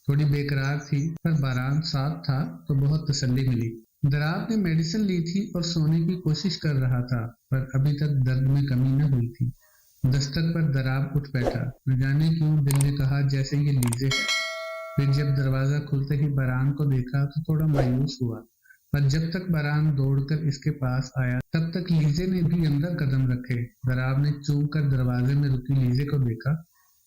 थोड़ी बेकरार थी पर बरान साथ था तो बहुत तसल्ली मिली। दराब ने मेडिसिन ली थी और सोने की कोशिश कर रहा था, पर अभी तक दर्द में कमी न हुई थी। दस्तक पर दराब उठ बैठा। न जाने क्यों दिल ने कहा जैसे ये लीजे है। फिर जब दरवाजा खुलते ही बरान को देखा तो थोड़ा मायूस हुआ, पर जब तक बरान दौड़कर इसके पास आया तब तक लीजे ने भी अंदर कदम रखे। दराब ने चूक कर दरवाजे में रुकी लीजे को देखा।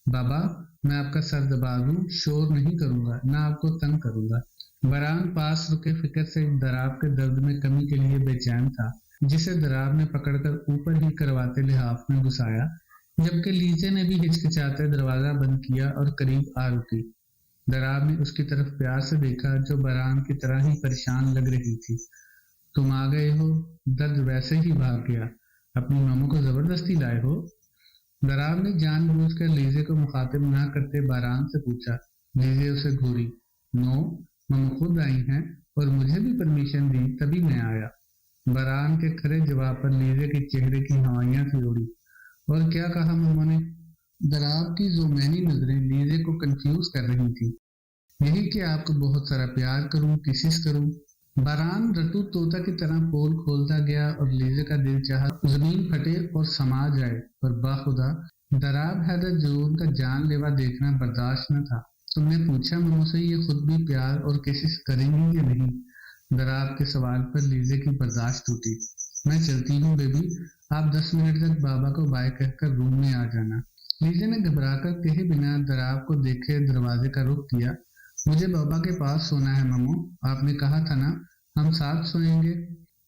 बाबा, मैं आपका सर दबा दूं, शोर नहीं करूंगा, ना आपको तंग करूंगा। बरान पास रुके फिक्र से दराब के दर्द में कमी के लिए बेचैन था, जिसे दराब ने पकड़कर ऊपर ही करवाते लिहाफ में घुसाया, जबकि लीजे ने भी हिचकिचाते दरवाजा बंद किया और करीब आ रुकी। दराब ने उसकी तरफ प्यार से देखा, जो बरान की तरह ही परेशान लग रही थी। तुम आ गए हो? दर्द वैसे ही भाग गया। अपनी मामू को जबरदस्ती लाए हो? दराब ने जानबूझकर लीजे को मुखातिब ना करते बरान से पूछा। लीजे उसे घूरी। नो, मामू खुद आई हैं और मुझे भी परमिशन दी तभी मैं आया। बरान के खरे जवाब पर लीजे के चेहरे की हवाइयां सी उड़ी। और क्या कहा मामू ने? दराब की जोमैनी नजरें लीजे को कंफ्यूज कर रही थी। यही कि आपको बहुत सारा प्यार करूं, किसिस करूं। बरान रटू तोता की तरह पोल खोलता गया और लीजे का दिल चाहा जमीन फटे और समा जाए, पर बाखुदा दराब हैदर जुनून का जानलेवा देखना बर्दाश्त न था। तुमने पूछा मम्मू से ये खुद भी प्यार और किसिस करेंगी या नहीं? दराब के सवाल पर लीजे की बर्दाश्त टूटी। मैं चलती हूँ बेबी, आप 10 मिनट तक बाबा को बाय कहकर रूम में आ जाना। लीजे ने घबराकर कहे बिना दराब को देखे दरवाजे का रुख किया। मुझे बाबा के पास सोना है मम्मू, आपने कहा था ना हम साथ सोएंगे।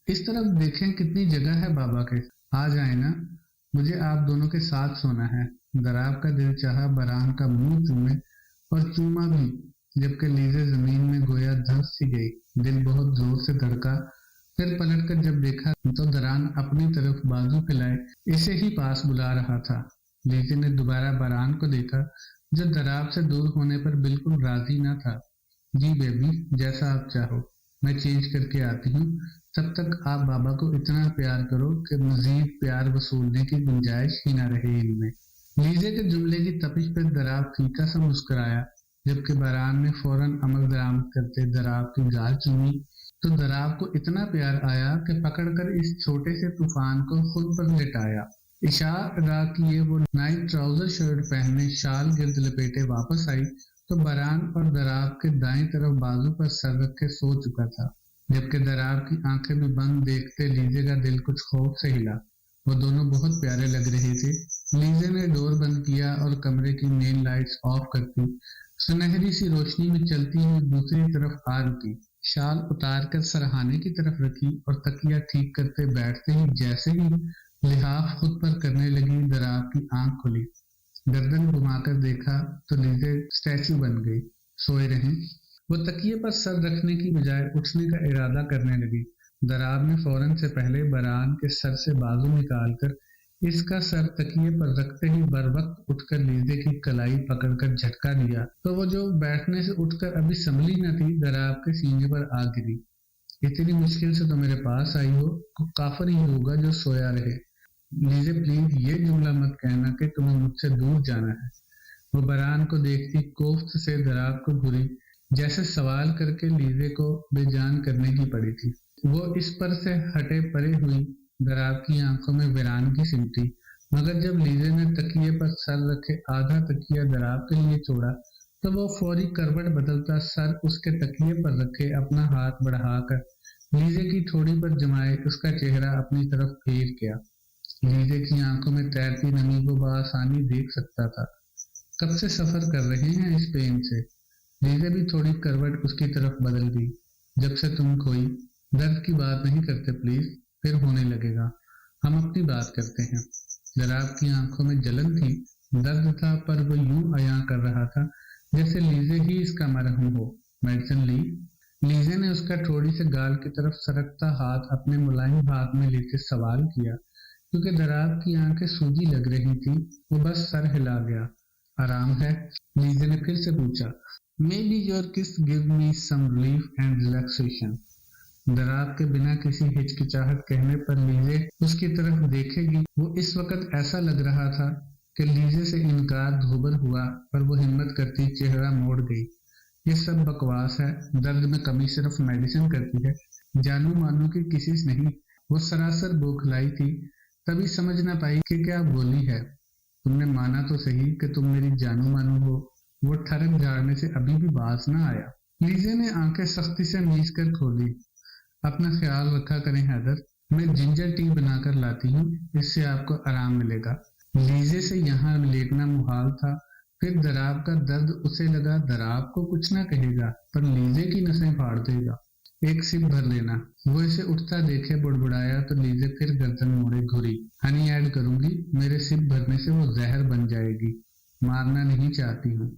इस तरफ देखें कितनी जगह है बाबा के, आ जाए ना, मुझे आप दोनों के साथ सोना है। दराब का दिल चाहा बरान का मुंह चूमे और चूमा भी, जबकि लीजे जमीन में गोया धंस सी गई। दिल बहुत जोर से धड़का, फिर पलटकर जब देखा तो दरान अपनी तरफ बाजू फैलाए इसे ही पास बुला रहा था। लीजे ने दोबारा बरान को देखा जो दराब से दूर होने पर बिल्कुल राजी न था। जी बेबी, जैसा आप चाहो, मैं चेंज करके आती हूँ, तब तक आप बाबा को इतना प्यार करो कि मजीद प्यार वसूलने की गुंजाइश ही न रहे इनमें। लीजे के जुमले की तपिश पर दराब फीका सा मुस्कुराया, जबकि बरान ने फौरन अमल दरामद करते दराब की गाल चूमी तो दराब को इतना प्यार आया कि पकड़कर इस छोटे से तूफान को खुद पर लिटाया। इशारा किए वो नाइट ट्राउजर शर्ट पहनने शाल गिर्द लपेटे वापस आई तो बरान और दराब के दाएं तरफ बाजू पर सर रख के सो चुका था। जबकि दराब की आंखें में बंद देखते लीजे का दिल कुछ खौफ से हिला। वो दोनों बहुत प्यारे लग रहे थे। लीजे ने डोर बंद किया और कमरे की मेन लाइट्स ऑफ करती सुनहरी सी रोशनी में चलती हुई दूसरी तरफ आ रुकी। शाल उतारकर सरहाने की तरफ रखी और तकिया ठीक करते बैठते ही जैसे ही लिहाफ खुद पर करने लगी, दराब की आंख खुली। गर्दन घुमाकर देखा तो लीजे स्टैचू बन गई। सोए रहे। वो तकिए पर सर रखने की बजाय उठने का इरादा करने लगी। दराब ने फौरन से पहले बरान के सर से बाजू निकालकर इसका सर तकिए पर रखते ही बर वक्त उठकर लीजे की कलाई पकड़कर झटका दिया तो वो जो बैठने से उठकर अभी संभली न थी, दराब के सीने पर आ गिरी। इतनी मुश्किल से तो मेरे पास आई हो, काफर ही होगा जो सोया रहे। लीजे प्लीज ये जुमला मत कहना कि तुम्हें मुझसे दूर जाना है। वो बरान को देखती कोफ्त से दराब को घुरी, जैसे सवाल करके लीजे को बेजान करने की पड़ी थी। वो इस पर से हटे परे हुई दराब की आंखों में वीरानगी सिमटी, मगर जब लीजे ने तकिए पर सर रखे आधा तकिया दराब के लिए छोड़ा तो वो फौरी करवट बदलता सर उसके तकिए पर रखे अपना हाथ बढ़ाकर लीजे की ठोड़ी पर जमाए उसका चेहरा अपनी तरफ फेर गया। लीजे की आंखों में तैरती नमी को बआसानी देख सकता था। कब से सफर कर रहे हैं इस पेन से। लीजे भी थोड़ी करवट उसकी तरफ बदल गई। जब से तुम खोई। दर्द की बात नहीं करते प्लीज, फिर होने लगेगा। हम अपनी बात करते हैं। दराब की आंखों में जलन थी, दर्द था, पर वो यूं अया कर रहा था जैसे लीजे ही इसका मरहम हो। मेडिसिन ली। लीजे ने उसका ठोड़ी से गाल की तरफ सरकता हाथ अपने मुलायम हाथ में लेते सवाल किया। क्योंकि दराब की आंखें सूजी लग रही थी, वो बस सर हिला गया। आराम है? लीजे ने फिर से पूछा। Maybe your kiss give me some relief and relaxation. Darab के बिना किसी हिचकिचाहट कहने पर लीजे उसकी तरफ देखेगी, वो इस वक्त ऐसा लग रहा था कि लीजे से इनकार धोबर हुआ, पर वो हिम्मत करती चेहरा मोड़ गई। ये सब बकवास है, दर्द में कमी सिर्फ मेडिसिन करती है, जानू मानू की किसी से नहीं। वो सरासर बौखलाई थी, तभी समझ न पाई कि क्या बोली है। तुमने माना तो सही कि तुम मेरी जानू मानू हो। वो ठरक झाड़ने से अभी भी बाज न आया। लीजे ने आंखें सख्ती से मीच कर खोली। अपना ख्याल रखा करें हैदर, मैं जिंजर टी बनाकर लाती हूँ, इससे आपको आराम मिलेगा। लीजे से यहाँ लेटना मुहाल था। फिर दराब का दर्द उसे लगा दराब को कुछ ना कहेगा, पर लीजे की नसें फाड़ देगा। एक सिप भर लेना। वो इसे उठता देखे बुड़बुड़ाया तो लीजे फिर गर्दन मोड़े घुरी। हनी ऐड करूंगी, मेरे सिप भरने से वो जहर बन जाएगी। मारना नहीं चाहती हूँ।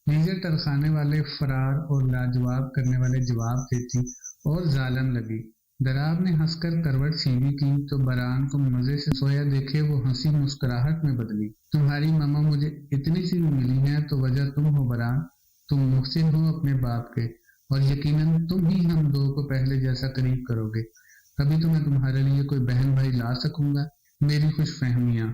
लीजे टरखाने वाले फरार और लाजवाब करने वाले जवाब देती और जालन लगी। दराब ने हंसकर करवट सीधी की तो बरान को मजे से सोया देखे वो हंसी मुस्कुराहट में बदली। तुम्हारी मामा मुझे इतनी सी भी मिली है तो वजह तुम हो बरान। तुम मुहसिन हो अपने बाप के, और यकीनन तुम ही हम दो को पहले जैसा करीब करोगे। तभी तो मैं तुम्हारे लिए कोई बहन भाई ला सकूंगा। मेरी खुश फहमियां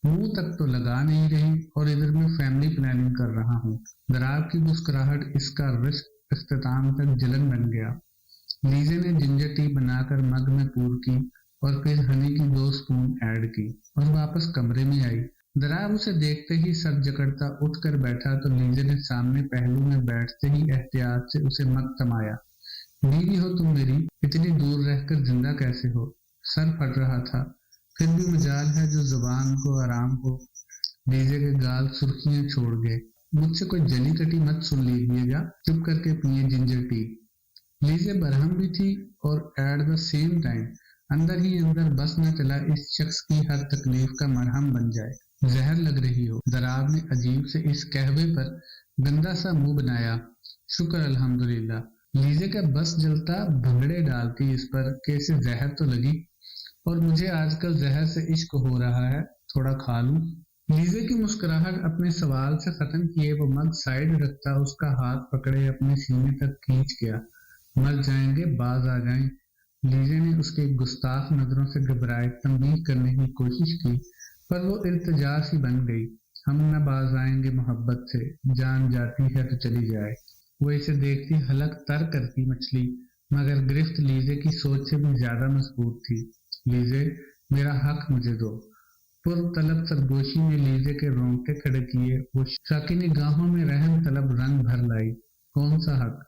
मुंह तक तो लगा नहीं रही और इधर मैं फैमिली प्लानिंग कर रहा हूँ। दराब की मुस्कुराहट इसका रिश्क इख्तिताम तक जलन बन गया। लीजे ने जिंजर टी बनाकर मग में पूर की और फिर हनी की 2 स्पून ऐड की और वापस कमरे में आई। दराब उसे देखते ही सर जकड़ता उठकर बैठा तो लीजे ने सामने पहलू में बैठते ही एहतियात से उसे मत थमाया। बीवी हो तुम मेरी, इतनी दूर रहकर जिंदा कैसे हो? सर फट रहा था। फिर भी मजाल है जो जुबान को आराम हो। लीजे के गाल सुर्खियां छोड़ गए। मुझसे कोई जली कटी मत सुन लीजिएगा, चुप करके पिए जिंजर टी। लीजे बरहम भी थी और एट द सेम टाइम अंदर ही अंदर बस न चला इस शख्स की हर तकलीफ का मरहम बन जाए। जहर लग रही हो। दराब ने अजीब से इस कहवे पर गंदा सा मुंह बनाया। शुक्र अल्हम्दुलिल्लाह। लीजे का बस जलता भंगड़े डालती इस पर कि इसे जहर तो लगी, और मुझे आजकल जहर से इश्क हो रहा है, थोड़ा खा लूं। लीजे की मुस्कुराहट अपने सवाल से खत्म किए वो मग साइड रखता उसका हाथ पकड़े अपने सीने तक खींच गया। मर जाएंगे, बाज आ जाएं। लीजे ने उसके गुस्ताख नजरों से घबराए तंबीह करने की कोशिश की, पर वो इल्तिजा सी बन गई। हम न बाज आएंगे मोहब्बत से, जान जाती है तो चली जाए। वो इसे देखती हलक तर करती मछली, मगर गिरफ्त लीजे की सोच से भी ज्यादा मजबूत थी। लीजे, मेरा हक मुझे दो। पुरतलब सरगोशी ने लीजे के रोंगटे खड़े किए। वो शाकी निगाहों में रहम तलब रंग भर लाई। कौन सा हक?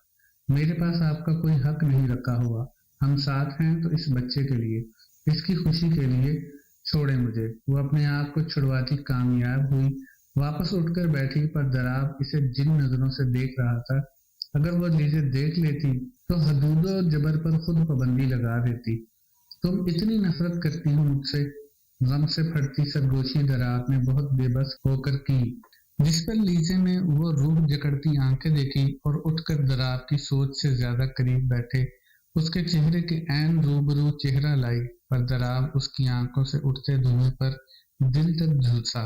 मेरे पास आपका कोई हक नहीं रखा हुआ। हम साथ हैं तो इस बच्चे के लिए, इसकी खुशी के लिए। छोड़े मुझे। वो अपने आप को छुड़वाती कामयाब हुई। वापस उठकर बैठी, पर दराब इसे जिन नजरों से देख रहा था, अगर वो लीजे देख लेती तो हदूदो जबर पर खुद पाबंदी लगा देती। तुम इतनी नफरत करती हो मुझसे? गम से फटती सरगोशी दराब ने बहुत बेबस होकर की, जिस पर लीजे ने वो रूह जकड़ती आंखें देखी और उठकर दराब की सोच से ज्यादा करीब बैठे उसके चेहरे के ऐन रूबरू चेहरा लाई। पर दराब उसकी आंखों से उठते धुएं पर दिल तक झुलसा।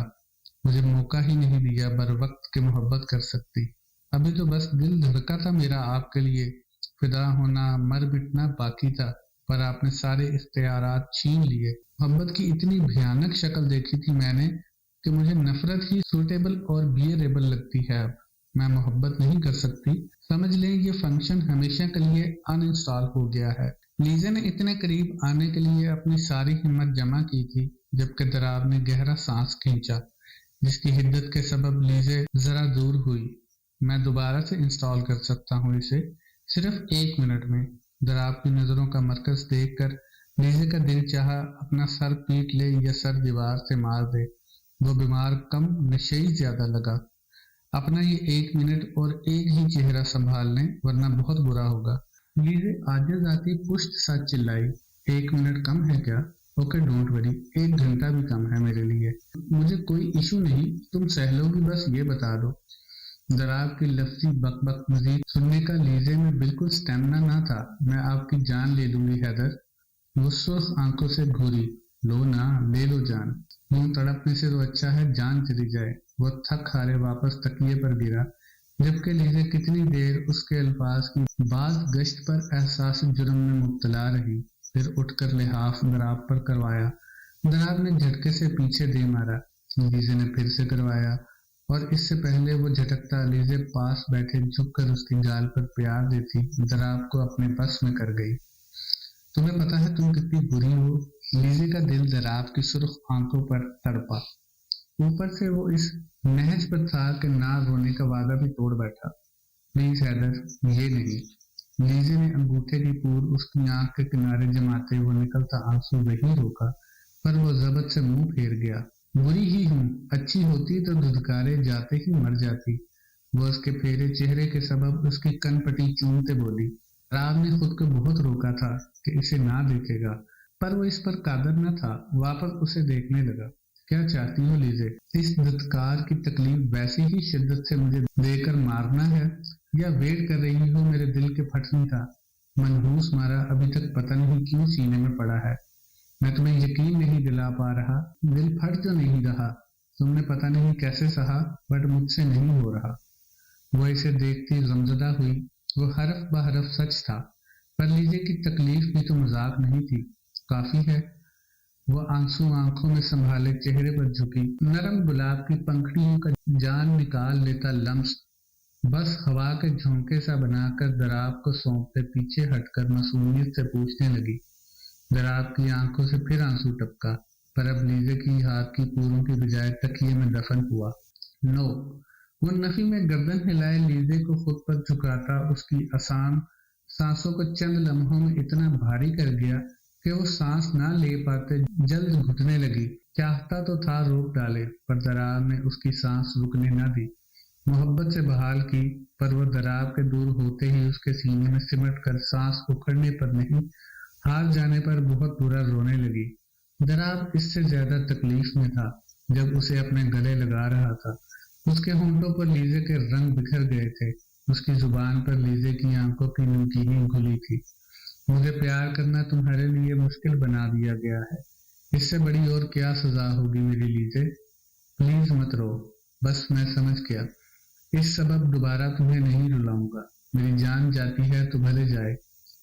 मुझे मौका ही नहीं दिया बर वक्त के मोहब्बत कर सकती। अभी तो बस दिल धड़का था मेरा आपके लिए, फिदा होना मर मिटना बाकी था, पर आपने सारे इख्तियारात छीन लिए। मोहब्बत की इतनी भयानक शक्ल देखी थी मैंने कि मुझे नफरत ही सूटेबल और बियरेबल लगती है। अब मैं मोहब्बत नहीं कर सकती। समझ लें ये फंक्शन हमेशा के लिए अनइंस्टॉल हो गया है। लीजे ने इतने करीब आने के लिए अपनी सारी हिम्मत जमा की थी, जबकि दराब ने गहरा सांस खींचा, जिसकी हिद्दत के सबब लीजे जरा दूर हुई। मैं दोबारा से इंस्टॉल कर सकता हूँ इसे, सिर्फ 1 मिनट में। दराब की नजरों का मरकज देखकर लीजे का दिल चाहा अपना सर पीट ले या सर दीवार से मार दे। वो बीमार कम, नशेई ज्यादा लगा। अपना ये 1 मिनट और एक ही चेहरा संभाल लें, वरना बहुत बुरा होगा। लीजे आजिज़ आती पुष्ट सा चिल्लाई। 1 मिनट कम है क्या? ओके डोंट वरी, 1 घंटा भी कम है मेरे लिए। मुझे कोई इशू नहीं, तुम सह लोगी, बस ये बता दो। दराब की लफ्जी बकबक मजीद सुनने का लीजे में बिल्कुल स्टेमिना ना था। मैं आपकी जान ले लूंगी हैदर। वो सुर्ख आंखों से घूरी। लो ना, ले लो जान। यूं तड़पने से तो अच्छा है जान चली जाए। वो थक हारे वापस तकिए पर गिरा, जबकि लीजे कितनी देर उसके अल्फाज की बाज गश्त पर एहसास जुर्म में मुब्तला रही। फिर उठकर लिहाफ दराब पर करवाया। दराब ने झटके से पीछे दे मारा। लीजे ने फिर से करवाया, और इससे पहले वो झटकता लीजे पास बैठे झुककर उसकी गाल पर प्यार देती दराब को अपने बस में कर गई। तुम्हें पता है तुम कितनी बुरी हो? लीजे का दिल दराब की सुर्ख आंखों पर तड़पा। ऊपर से वो इस नहज पर था कि ना रोने का वादा भी तोड़ बैठा। प्लीज हैदर, ये नहीं। लीजे ने अंगूठे की पूर उसकी आंख के किनारे जमाते हुए निकलता आंसू वही रोका, पर वो जबत से मुंह फेर गया। बुरी ही हूँ, अच्छी होती तो धुधकारे जाते ही मर जाती। वो उसके फेरे चेहरे के सबब उसकी कनपटी चूमते बोली। राव ने खुद को बहुत रोका था कि इसे ना देखेगा, पर वो इस पर कादर न था। वापस उसे देखने लगा। क्या चाहती हो लीजे? इस धुतकार की तकलीफ वैसी ही शिद्दत से मुझे देकर मारना है, या वेट कर रही हो मेरे दिल के फटने का? मनहूस मारा अभी तक पता नहीं क्यों सीने में पड़ा है। मैं तुम्हें यकीन नहीं दिला पा रहा। दिल फट जो नहीं रहा, तुमने पता नहीं कैसे सहा, बट मुझसे नहीं हो रहा। वो इसे देखती गमजदा हुई। वो हरफ ब हरफ सच था, पर लीजे की तकलीफ भी तो मजाक नहीं थी। काफी है। वो आंसू आंखों में संभाले चेहरे पर झुकी। नरम गुलाब की पंखड़ियों का जान निकाल लेता लम्स बस हवा के झोंके सा बनाकर दराब को सौंपते पीछे हटकर मासूमियत से पूछने लगी। दराब की आंखों से फिर आंसू टपका, पर अब लीजे की हाथ की पूरों की बजाय तकिए में दफन हुआ। नो। वो नफी में गर्दन हिलाए लीजे को खुद पर झुकाता उसकी आसान सांसों को चंद लम्हों में इतना भारी कर गया कि वो सांस ना ले पाते जल्द घुटने लगी। चाहता तो था रोक डाले, पर दरार ने उसकी सांस रुकने न दी। मोहब्बत से बहाल की, पर वो दरार के दूर होते ही उसके सीने में सिमट कर सांस उखड़ने पर नहीं, हार जाने पर बहुत बुरा रोने लगी। दरार इससे ज्यादा तकलीफ में था जब उसे अपने गले लगा रहा था। उसके होंठों पर लीजे के रंग बिखर गए थे, उसकी जुबान पर लीजे की आंखों की नमकीनी घुली थी। मुझे प्यार करना तुम्हारे लिए मुश्किल बना दिया गया है, इससे बड़ी और क्या सजा होगी मेरी लीजे। प्लीज मत रो, बस मैं समझ गया। इस सबब दोबारा तुम्हें नहीं रुलाऊंगा। मेरी जान जाती है तो भले जाए।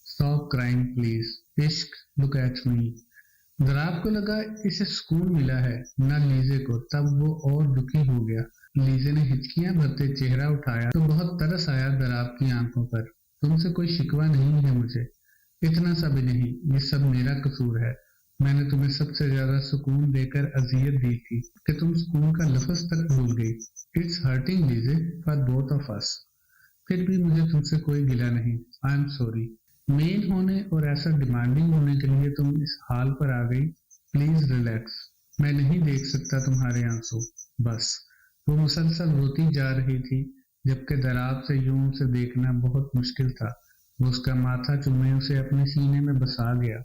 Stop crying please. इश्क, लुक एट मी। दराब को लगा इसे सुकून मिला है, न लीजे को। तब वो और दुखी हो गया। लीजे ने हिचकियां भरते चेहरा उठाया तो बहुत तरस आया दराब की आंखों पर। तुमसे कोई शिकवा नहीं है मुझे, इतना सा भी नहीं। ये सब मेरा कसूर है। मैंने तुम्हें सबसे ज्यादा सुकून देकर अजियत दी थी कि तुम सुकून का लफ्ज तक भूल गई। इट्स हर्टिंग लीजे, फॉर बोथ ऑफ अस। फिर भी मुझे तुमसे कोई गिला नहीं। I am sorry. मेल होने और ऐसा डिमांडिंग होने के लिए तुम इस हाल पर आ गई। Please relax. मैं नहीं देख सकता तुम्हारे आंसू। बस। वो मुसलसल रोती जा रही थी, जबकि दराब से यूं उसे देखना बहुत मुश्किल था। वो उसका माथा चूमे उसे अपने सीने में बसा गया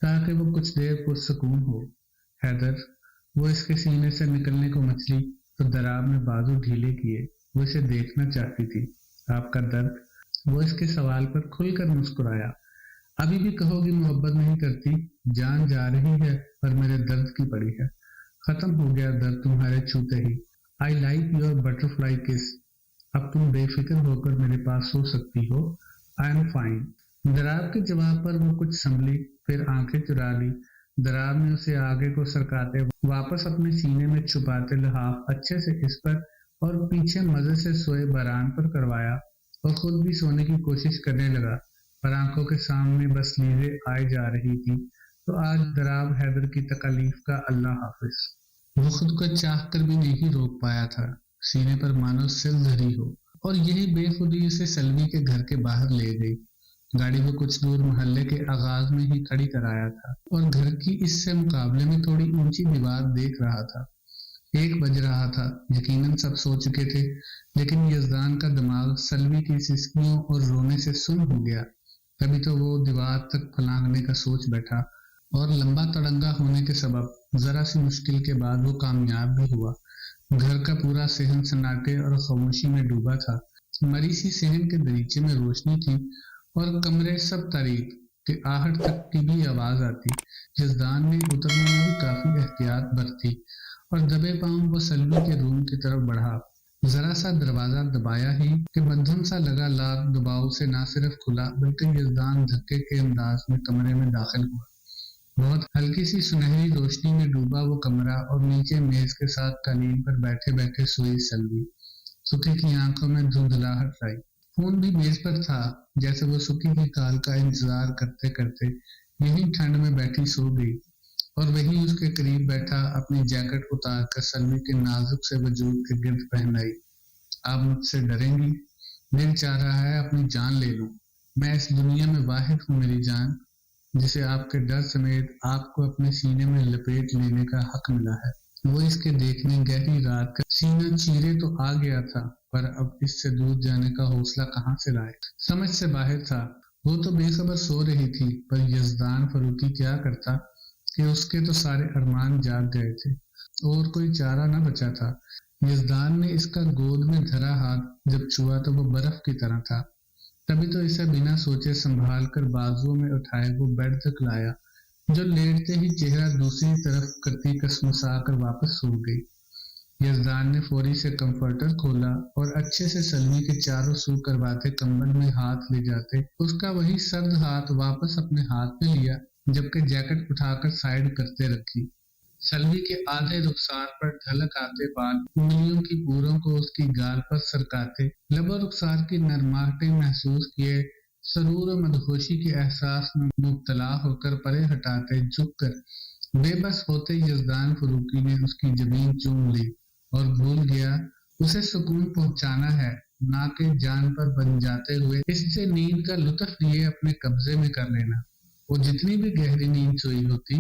ताकि वो कुछ देर पुरसकून हो। हैदर, वो इसके सीने से निकलने को मचली तो दराब ने बाजू ढीले किए। वो इसे देखना चाहती थी। आपका दर्द? वो इसके सवाल पर खुलकर मुस्कुराया। अभी भी कहोगी मोहब्बत नहीं करती? जान जा रही है पर मेरे दर्द की पड़ी है। खत्म हो गया दर्द तुम्हारे छूते ही। आई लाइक योर बटरफ्लाई किस। अब तुम बेफिक्र होकर मेरे पास सो सकती हो। I am fine. दराब के जवाब पर वो कुछ संभली, फिर आंखें चुरा ली। दराब ने उसे आगे को सरकाते वापस अपने सीने में छुपाते लिहाफ अच्छे से इस पर और पीछे मजे से सोए बरान पर करवाया और खुद भी सोने की कोशिश करने लगा, पर आंखों के सामने बस लीजे आए जा रही थी। तो आज दराब हैदर की तकलीफ का अल्लाह हाफिज। वो खुद को चाह कर भी नहीं रोक पाया था। सीने पर मानो सिल धरी हो, और यही बेखुदी उसे सलवी के घर के बाहर ले गई। गाड़ी को कुछ दूर मोहल्ले के आगाज में ही खड़ी कराया था और घर की इससे मुकाबले में थोड़ी ऊंची दीवार देख रहा था। 1 बज रहा था। यकीनन सब सो चुके थे, लेकिन यजदान का दिमाग सलवी की सिसकियों और रोने से सुन हो गया। तभी तो वो दीवार तक फलांगने का सोच बैठा, और लंबा तड़ंगा होने के सबब जरा सी मुश्किल के बाद वो कामयाब भी हुआ। घर का पूरा सहन सन्नाटे और खामोशी में डूबा था। मरी सी सहन के दरीचे में रोशनी थी और कमरे सब तारीक के आहट तक की भी आवाज आती। यजदान ने उतरने में भी काफी एहतियात बरती और दबे पांव वो सलवी के रूम की तरफ बढ़ा। जरा सा दरवाजा दबाया ही कि मध्यम सा लगा लार दबाव से न सिर्फ खुला, बल्कि यजदान धक्के के अंदाज में कमरे में दाखिल हुआ। बहुत हल्की सी सुनहरी रोशनी में डूबा वो कमरा, और नीचे मेज के साथ कालीन पर बैठे बैठे सोई सलवी। सुखी की आंखों में धुंधलाहट आई। फोन भी मेज पर था, जैसे वो सुखी की कॉल का इंतजार करते करते यही ठंड में बैठी सो गई, और वही उसके करीब बैठा अपनी जैकेट उतार कर सलवी के नाजुक से वजूद के गिर्द पहनाई। आप मुझसे डरेंगी? दिल चाह रहा है अपनी जान ले लूं। मैं इस दुनिया में वाहिद हूँ मेरी जान, जिसे आपके डर समेत आपको अपने सीने में लपेट लेने का हक मिला है। वो इसके देखने गहरी रात का सीना चीरे तो आ गया था, पर अब इससे दूर जाने का हौसला कहाँ से लाए। समझ से बाहर था। वो तो बेखबर सो रही थी, पर यजदान फरूकी क्या करता कि उसके तो सारे अरमान जाग गए थे और कोई चारा न बचा था। यजदान ने इसका गोद में धरा हाथ जब छुआ तो वो बर्फ की तरह था। तभी तो इसे बिना सोचे संभाल कर बाजुओं में उठाए वो बेड तक लाया, जो लेटते ही चेहरा दूसरी तरफ करती कसमसा कर वापस सो गई। यजदान ने फौरी से कंफर्टर खोला और अच्छे से सलवी के चारों सू करवाते कंबल में हाथ ले जाते उसका वही सर्द हाथ वापस अपने हाथ में लिया, जबकि जैकेट उठाकर साइड करते रखी। सलवी के आधे रुखसार पर ढलक आते बाल उंगलियों की पूरों को उसकी गाल पर सरकाते, लबो रुखसार की नरमाहटें महसूस किए, सरूर और मदहोशी के एहसास में मुब्तला होकर परे हटाते झुककर बेबस होते यजदान फरूकी ने उसकी जमीन चूम ली और भूल गया उसे सुकून पहुंचाना है, ना कि जान पर बन जाते हुए इससे नींद का लुत्फ लिए अपने कब्जे में कर लेना। वो जितनी भी गहरी नींद सोई होती,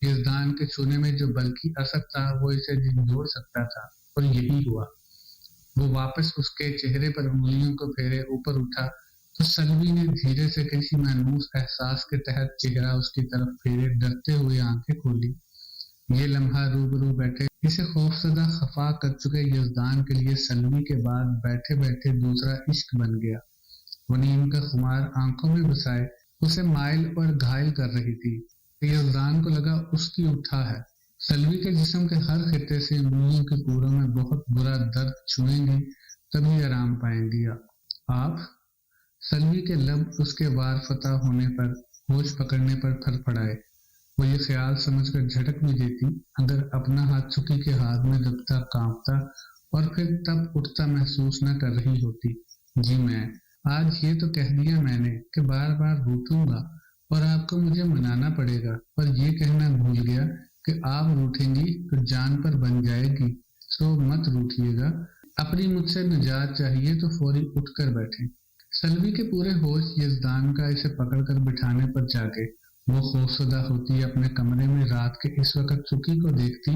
यजदान के छूने में जो बल्कि असर था वो इसे झंझोड़ सकता था, और यही हुआ। वो वापस उसके चेहरे पर उंगलियों को फेरे ऊपर उठा तो सल्वी ने धीरे से किसी मायूस एहसास के तहत चेहरा उसकी तरफ फेरे डरते हुए आंखें खोली। ये लम्हा रूबरू बैठे इसे खौफजदा खफा कर चुके यजदान के लिए सल्वी के बाद बैठे बैठे दूसरा इश्क बन गया। वो नींद का खुमार आंखों में बसाए उसे माइल और घायल कर रही थी। यजदान को लगा उसकी उठा है। सल्वी के जिस्म के हर खित्ते से उंगलियों के पूरों में बहुत बुरा दर्द छुएंगी तभी आराम पाएंगी। आप सल्वी के लब उसके वार फतह होने पर होश पकड़ने पर फड़फड़ाए। वो ये ख्याल समझकर झटक भी देती अगर अपना हाथ सुखी के हाथ में दबता कांपता और फिर तब उठता महसूस न कर रही होती। जी मैं आज ये तो कह दिया मैंने कि बार बार रूठूंगा और आपको मुझे मनाना पड़ेगा, पर ये कहना भूल गया कि आप रूठेंगी तो जान पर बन जाएगी, सो मत रूठिएगा। अपनी मुझसे निजात चाहिए तो फौरी उठकर बैठे। सल्वी के पूरे होश यजदान का इसे पकड़कर बिठाने पर जागे। वो खौफजदा होती अपने कमरे में रात के इस वक्त सुखी को देखती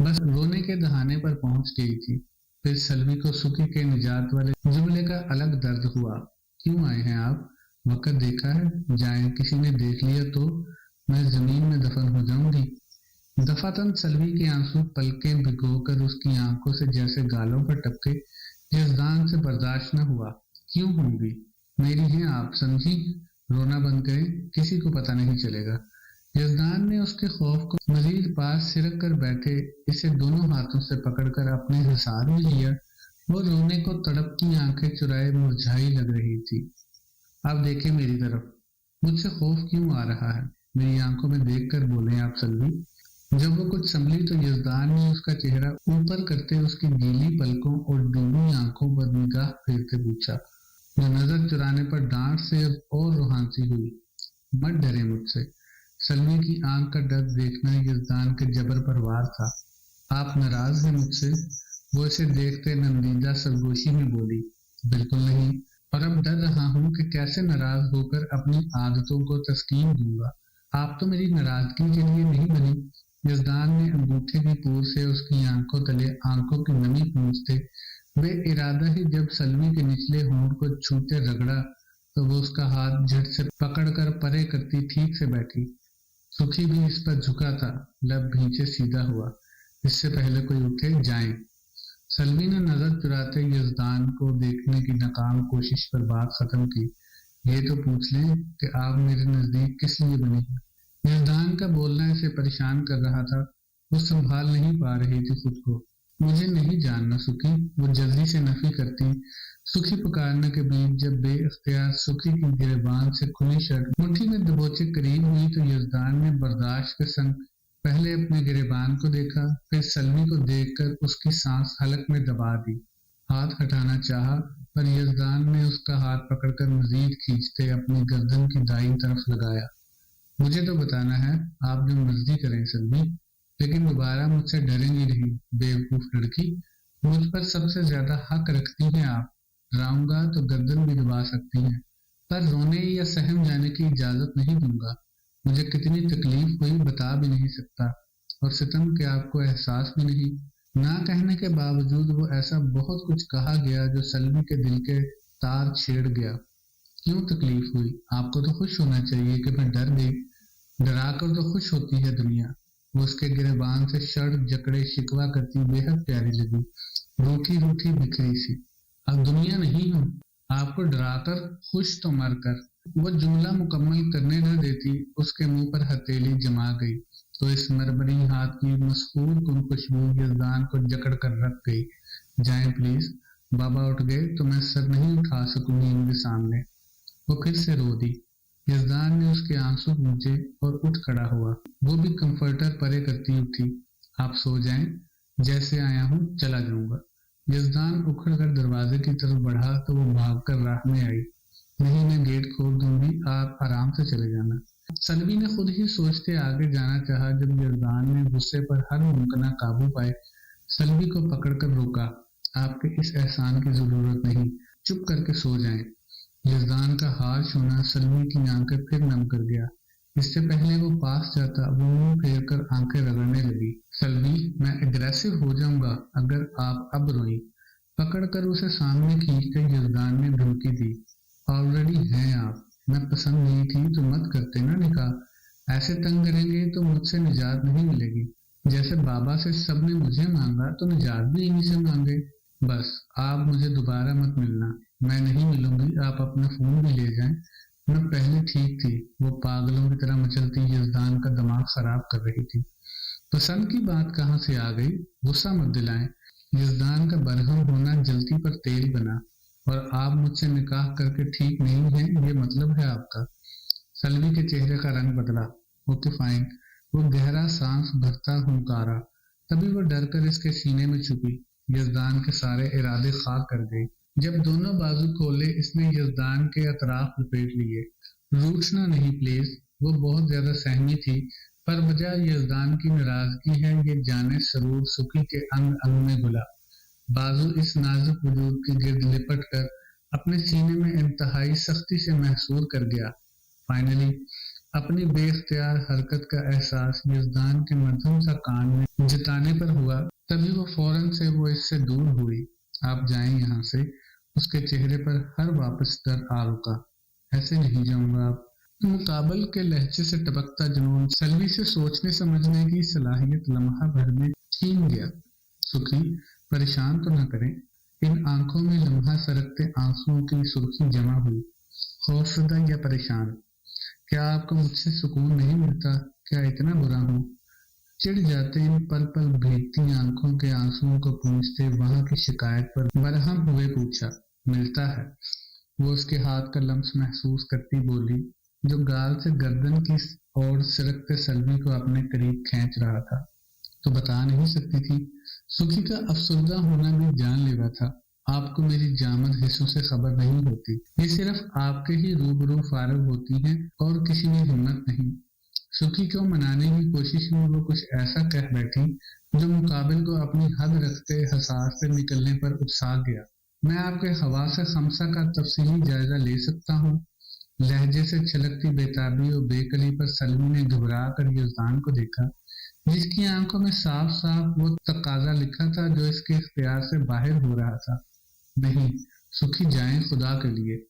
बस रोने के दहाने पर पहुंच गई थी। फिर सल्वी को सुखी के निजात वाले जुमले का अलग दर्द हुआ। क्यों आए हैं आप? वक्त देखा है? जाएं, किसी ने देख लिया तो मैं जमीन में दफन हो जाऊंगी। दफातन सल्वी के आंसू पलकें भिगोकर उसकी आंखों से जैसे गालों पर टपके। यजदान से बर्दाश्त न हुआ। क्यों होंगी? मेरी हैं आप, समझी? रोना बंद करें, किसी को पता नहीं चलेगा। यजदान ने उसके खौफ को मजीद पास सिरक कर बैठे इसे दोनों हाथों से पकड़कर अपने हिसार में लिया। वो रोने को तड़पती आंखें चुराए मुरझाई लग रही थी। अब देखे मेरी तरफ, मुझसे खौफ क्यों आ रहा है? मेरी आंखों में देखकर बोले आप सल्वी। जब वो कुछ संभली तो यजदान ने उसका चेहरा ऊपर करते उसकी गीली पलकों और डूबी आंखों पर निगाह फेरते पूछा, जो नजर चुराने पर डांट से और रुहानसी हुई। मत डरे मुझसे। सल्वी की आंख का डर देखना यजदान के जबर पर वार था। आप नाराज हैं मुझसे? वो इसे देखते नंदीदा सरगोशी में बोली, बिल्कुल नहीं, और अब डर रहा हूँ कि कैसे नाराज होकर अपनी आदतों को तस्कीन दूंगा। आप तो मेरी नाराजगी के लिए नहीं बनी। यजदान ने अंगूठे की पूर से उसकी आंखों तले आंखों की नमी पूंछते वे इरादा ही जब सल्वी के निचले होंठ को छूते रगड़ा तो वो उसका हाथ झट से पकड़कर परे करती ठीक से बैठी। सुखी भी इस पर झुका था, लब भींचे सीधा हुआ। इससे पहले कोई उठे, जाएं। सल्वी ने नजर चुराते यजदान को देखने की नाकाम कोशिश पर बात खत्म की। ये तो पूछ लें कि आप मेरे नजदीक किस लिए बनी हैं? यजदान का बोलना इसे परेशान कर रहा था। वो संभाल नहीं पा रही थी खुद को। मुझे नहीं जानना सुखी, वो जल्दी से नफी करती। सुखी पुकारने के बीच जब बेइख्तियार सुखी की गिरबान से खुली शर्ट मुट्ठी में दबोचे करीब हुई तो यजदान ने बर्दाश्त के संग पहले अपने गिरबान को देखा, फिर सल्वी को देखकर उसकी सांस हलक में दबा दी। हाथ हटाना चाहा, पर यजदान ने उसका हाथ पकड़कर मजीद खींचते अपनी गर्दन की दाईं तरफ लगाया। मुझे तो बताना है, आप जो मर्जी करें सल्वी, लेकिन दोबारा मुझसे डरेंगी नहीं, बेवकूफ लड़की। मुझ पर सबसे ज्यादा हक रखती हैं आप। डराऊंगा तो गर्दन भी दबा सकती हैं, पर रोने या सहम जाने की इजाजत नहीं दूंगा। मुझे कितनी तकलीफ हुई बता भी नहीं सकता, और सितम के आपको एहसास भी नहीं। ना कहने के बावजूद वो ऐसा बहुत कुछ कहा गया जो सल्वी के दिल के तार छेड़ गया। क्यों तकलीफ हुई? आपको तो खुश होना चाहिए कि मैं डर गई। डरा कर तो खुश होती है दुनिया। वो उसके गिरबान से शर्ट जकड़े शिकवा करती बेहद प्यारी लगी, रूठी रूठी बिखरी सी। अब दुनिया नहीं हूँ, आपको डराकर खुश तो मर कर। वो जुमला मुकम्मल करने न देती, उसके मुंह पर हथेली जमा गई तो इस मरमरी हाथ की मशहूर कुन खुशबू यजदान को जकड़ कर रख गई। जाएं प्लीज, बाबा उठ गए तो मैं सर नहीं उठा सकूंगी इनके सामने। वो फिर से रो दी। यजदान ने उसके आंसू पूछे और उठ खड़ा हुआ। वो भी कंफर्टर परे करती उठी। आप सो जाएं, जैसे आया हूँ चला जाऊंगा। यजदान उखड़कर दरवाजे की तरफ बढ़ा तो वो भागकर राह में आई। नहीं, मैं गेट खोल दूंगी, आप आराम से चले जाना। सल्वी ने खुद ही सोचते आगे जाना चाहा जब यजदान ने गुस्से पर हर मुमकिन काबू पाए सल्वी को पकड़कर रोका। आपके इस एहसान की जरूरत नहीं, चुप करके सो जाएं। यजदान का हाथ छूना सल्वी की आंखें फिर नम कर गया। इससे पहले वो पास जाता वो मुंह फेर कर आंखें रगड़ने लगी। सल्वी, मैं एग्रेसिव हो जाऊंगा अगर आप अब रोई। पकड़कर उसे सामने खींचकर यजदान ने धमकी दी। ऑलरेडी हैं आप, मैं पसंद नहीं थी तो मत करते ना निकाह। ऐसे तंग करेंगे तो मुझसे निजात नहीं मिलेगी। जैसे बाबा से सबने मुझे मांगा तो निजात भी इन्हीं से मांगे। बस आप मुझे दोबारा मत मिलना। मैं नहीं मिलूंगी, आप अपना फोन भी ले जाएं। मैं पहले ठीक थी, वो पागलों की तरह मचलती यजदान का दिमाग खराब कर रही थी। पसंद की बात कहाँ से आ गई? गुस्सा मत दिलाएं। यजदान का बरहम होना जलती पर तेल बना। और आप मुझसे निकाह करके ठीक नहीं हैं, ये मतलब है आपका? सल्वी के चेहरे का रंग बदला। ओके फाइन, वो गहरा सांस भरता हुंकारा। तभी वो डरकर इसके सीने में छुपी। यजदान के सारे इरादे खाक कर गए। जब दोनों बाजू खोले इसने यजदान के अतराफ लपेट लिए। रूठना नहीं प्लीज। वो बहुत ज्यादा सहमी थी, पर वजह यजदान की नाराजगी है ये जाने सरूर सुखी के अंग अंग में घुला। बाजू इस नाजुक वजूद के गिर्द लिपट कर अपने सीने में इंतहाई सख्ती से महसूस कर गया। फाइनली अपनी बेख्तियार हरकत का एहसास यजदान के मध्यम सा कान में जताने पर हुआ। तभी वो फौरन से वो इससे दूर हुई। आप जाएं यहाँ से। उसके चेहरे पर हर वापस डर आ रुका। ऐसे नहीं जाऊंगा आप। मुकाबल के लहजे से टपकता जुनून सल्वी से सोचने समझने की सलाहियत लम्हा भर में छीन गया। सुखी, परेशान तो न करें। इन आंखों में लम्हा सरकते आंसुओं की सुर्खी जमा हुई। खौफजदा या परेशान? क्या आपको मुझसे सुकून नहीं मिलता? क्या इतना बुरा हूँ? चिढ़ जाते इन पल पल भीगती आंखों के आंसुओं को पूछते वहां की शिकायत पर बरहम हुए पूछा। मिलता है। वो उसके हाथ का लम्स महसूस करती बोली, जो गाल से गर्दन की ओर सिरकते सल्वी को अपने करीब खींच रहा था। तो बता नहीं सकती थी? सुखी का अफसरदा होना भी जानलेवा था। आपको मेरी जामद हिस्सों से खबर नहीं होती। ये सिर्फ आपके ही रूबरू फारग होती हैं और किसी में हिम्मत नहीं। सुखी को मनाने की कोशिश में वो कुछ ऐसा कह बैठी जो मुकाबिल को अपनी हद रखते हसास से निकलने पर उकसा गया। मैं आपके हवास खमसा का तफसीली जायजा ले सकता हूँ? लहजे से छलकती बेताबी और बेकली पर सल्वी ने घबरा कर यजदान को देखा, जिसकी आंखों में साफ साफ वो तकाजा लिखा था जो इसके इख्तियार से बाहर हो रहा था। नहीं, सुखी जाएं खुदा के लिए।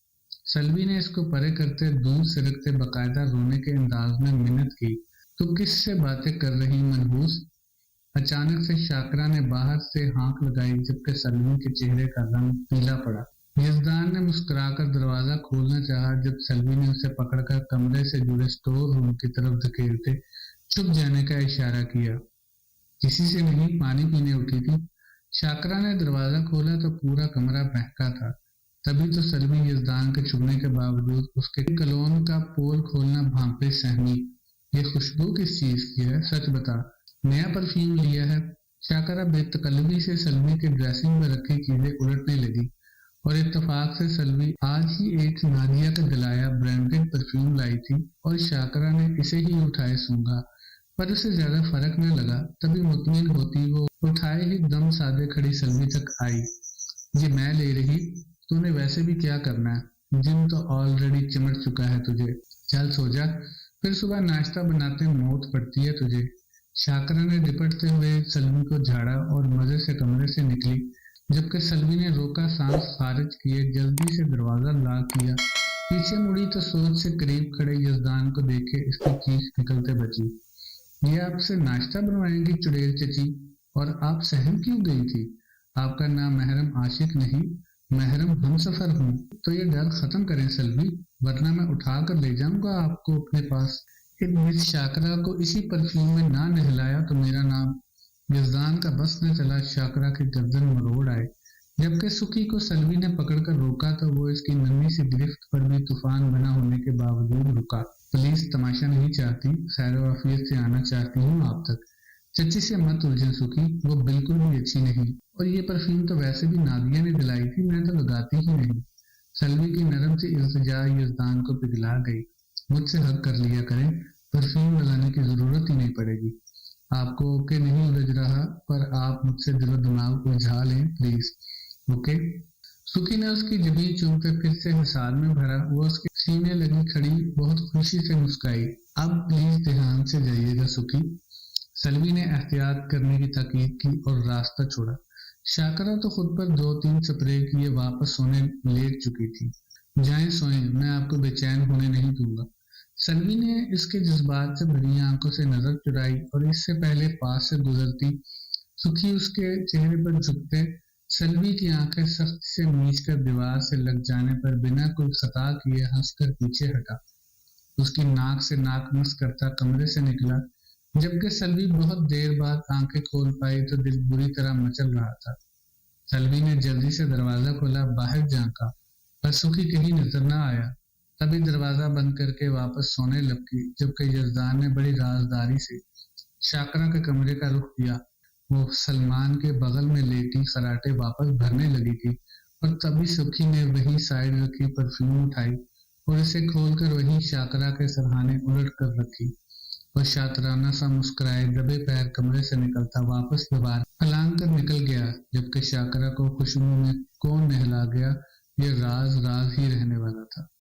सल्वी ने इसको परे करते दूर सिरकते बकायदा रोने के अंदाज में मिन्नत की। तू किससे बातें कर रही मनहूस? अचानक से शाकरा ने बाहर से हाँक लगाई, जबकि सल्वी के चेहरे का रंग पीला पड़ा। यजदान ने मुस्कुराकर दरवाजा खोलना चाहा, जब सल्वी ने उसे पकड़कर कमरे से जुड़े स्टोर रूम की तरफ धकेलते चुप जाने का इशारा किया। किसी से नहीं, पानी पीने उठी थी। शाकरा ने दरवाजा खोला तो पूरा कमरा महका था। तभी तो सल्वी यजदान के छुपने के बावजूद उसके कलोन का पोल खोलना भांपे सहमी। ये खुशबू किस चीज की है? सच बता, नया परफ्यूम लिया है? शाकरा बेतकल्लुफी से सल्वी के ड्रेसिंग में रखी चीजें उलटने लगी और इत्तेफाक से सल्वी आज ही एक नादिया का गलाया ब्रांडेड परफ्यूम लाई थी और शाकरा ने इसे ही उठाए सूंघा, पर उसे ज्यादा फर्क न लगा। तभी मुतमिन होती वो उठाए ही दम साधे खड़ी सल्वी तक आई। ये मैं ले रही, तूने वैसे भी क्या करना है? जिम तो ऑलरेडी चिमट चुका है तुझे। चल सो जा, फिर सुबह नाश्ता बनाते मौत पड़ती है तुझे। शाकरा ने लिपटते हुए सल्वी को झाड़ा और मजे से कमरे से निकली, जबकि सल्वी ने रोका सांस खारिज किए जल्दी से दरवाजा लॉक किया। पीछे मुड़ी तो सोच से करीब खड़े यजदान को देखे इसकी चीख निकलते बची। ये आपसे नाश्ता बनवाएंगी चुड़ैल चची? और आप सहम क्यों गई थी? आपका नाम महरम आशिक नहीं, महरम हम सफर हूँ। तो ये डर खत्म करें सल्वी, वरना मैं उठा कर ले जाऊंगा आपको अपने पास। मिस शाकरा को इसी परफ्यूम में ना नहलाया तो मेरा नाम। यजदान का बस न चला शाकरा की गर्दन मरोड़ आए। जबकि सुखी को सल्वी ने पकड़कर रोका तो वो इसकी नन्ही सी गिरफ्त पर भी तूफान बना होने के बावजूद रुका। पुलिस तमाशा नहीं चाहती, खैर वाफियत से आना चाहती हूँ आप तक। चच्ची से मत उलझन सुखी, वो बिल्कुल भी अच्छी नहीं। और ये परफ्यूम तो वैसे भी नादिया ने दिलाई थी, मैं तो लगाती ही नहीं। सल्वी की नरम सी इल्तिजा यजदान को पिघला गई। मुझसे हक कर लिया करें, परफ्यूम लगाने की जरूरत ही नहीं पड़ेगी। आपको ओके नहीं उलझ रहा, पर आप मुझसे दिलो दिमाग उलझा लें प्लीज। ओके? सुखी ने उसकी जबीन चूमकर फिर से हिसार में भरा। वो उसके सीने लगी खड़ी बहुत खुशी से मुस्काई। اب پلیز دھیان سے جائیے گا سکھی، سلوی نے احتیاط کرنے کی تاکید کی اور راستہ چھوڑا۔ شاکرا تو خود پر 2-3 سپرے کیے واپس سونے لیٹ چکی تھی۔ جائیں سوئیں، میں آپ کو بے چین ہونے نہیں دوں گا۔ سلوی نے اس کے جذبات سے بھری آنکھوں سے نظر چرائی اور اس سے پہلے پاس سے گزرتی سکھی اس کے چہرے پر جھکتے سلوی کی آنکھیں سخت سے میچ کر دیوار سے لگ جانے پر بنا کوئی خطا کیے ہنس کر پیچھے ہٹا۔ اس کی ناک سے ناک مس کرتا کمرے سے نکلا۔ جبکہ سلوی بہت دیر بعد آنکھیں کھول پائی تو دل بری طرح مچل رہا تھا۔ سلوی نے جلدی سے دروازہ کھولا، باہر جھانکا، پر سکھی کہیں نظر نہ آیا۔ تبھی دروازہ بند کر کے واپس سونے لپکی، جبکہ یزدان نے بڑی رازداری سے شاکرا کے کمرے کا رخ کیا۔ وہ سلمان کے بغل میں لیٹی خراٹے واپس بھرنے لگی تھی اور تبھی سکھی نے وہی سائیڈ رکھی پرفیوم اٹھائی اور اسے کھول کر وہی شاکرا کے سرہانے الٹ کر رکھی۔ وہ شاطرانہ سا مسکرائے دبے پیر کمرے سے نکلتا واپس دوبارہ پھلانگ کر نکل گیا، جبکہ شاکرا کو خوشبو میں کون نہلا گیا، یہ راز راز ہی رہنے والا تھا۔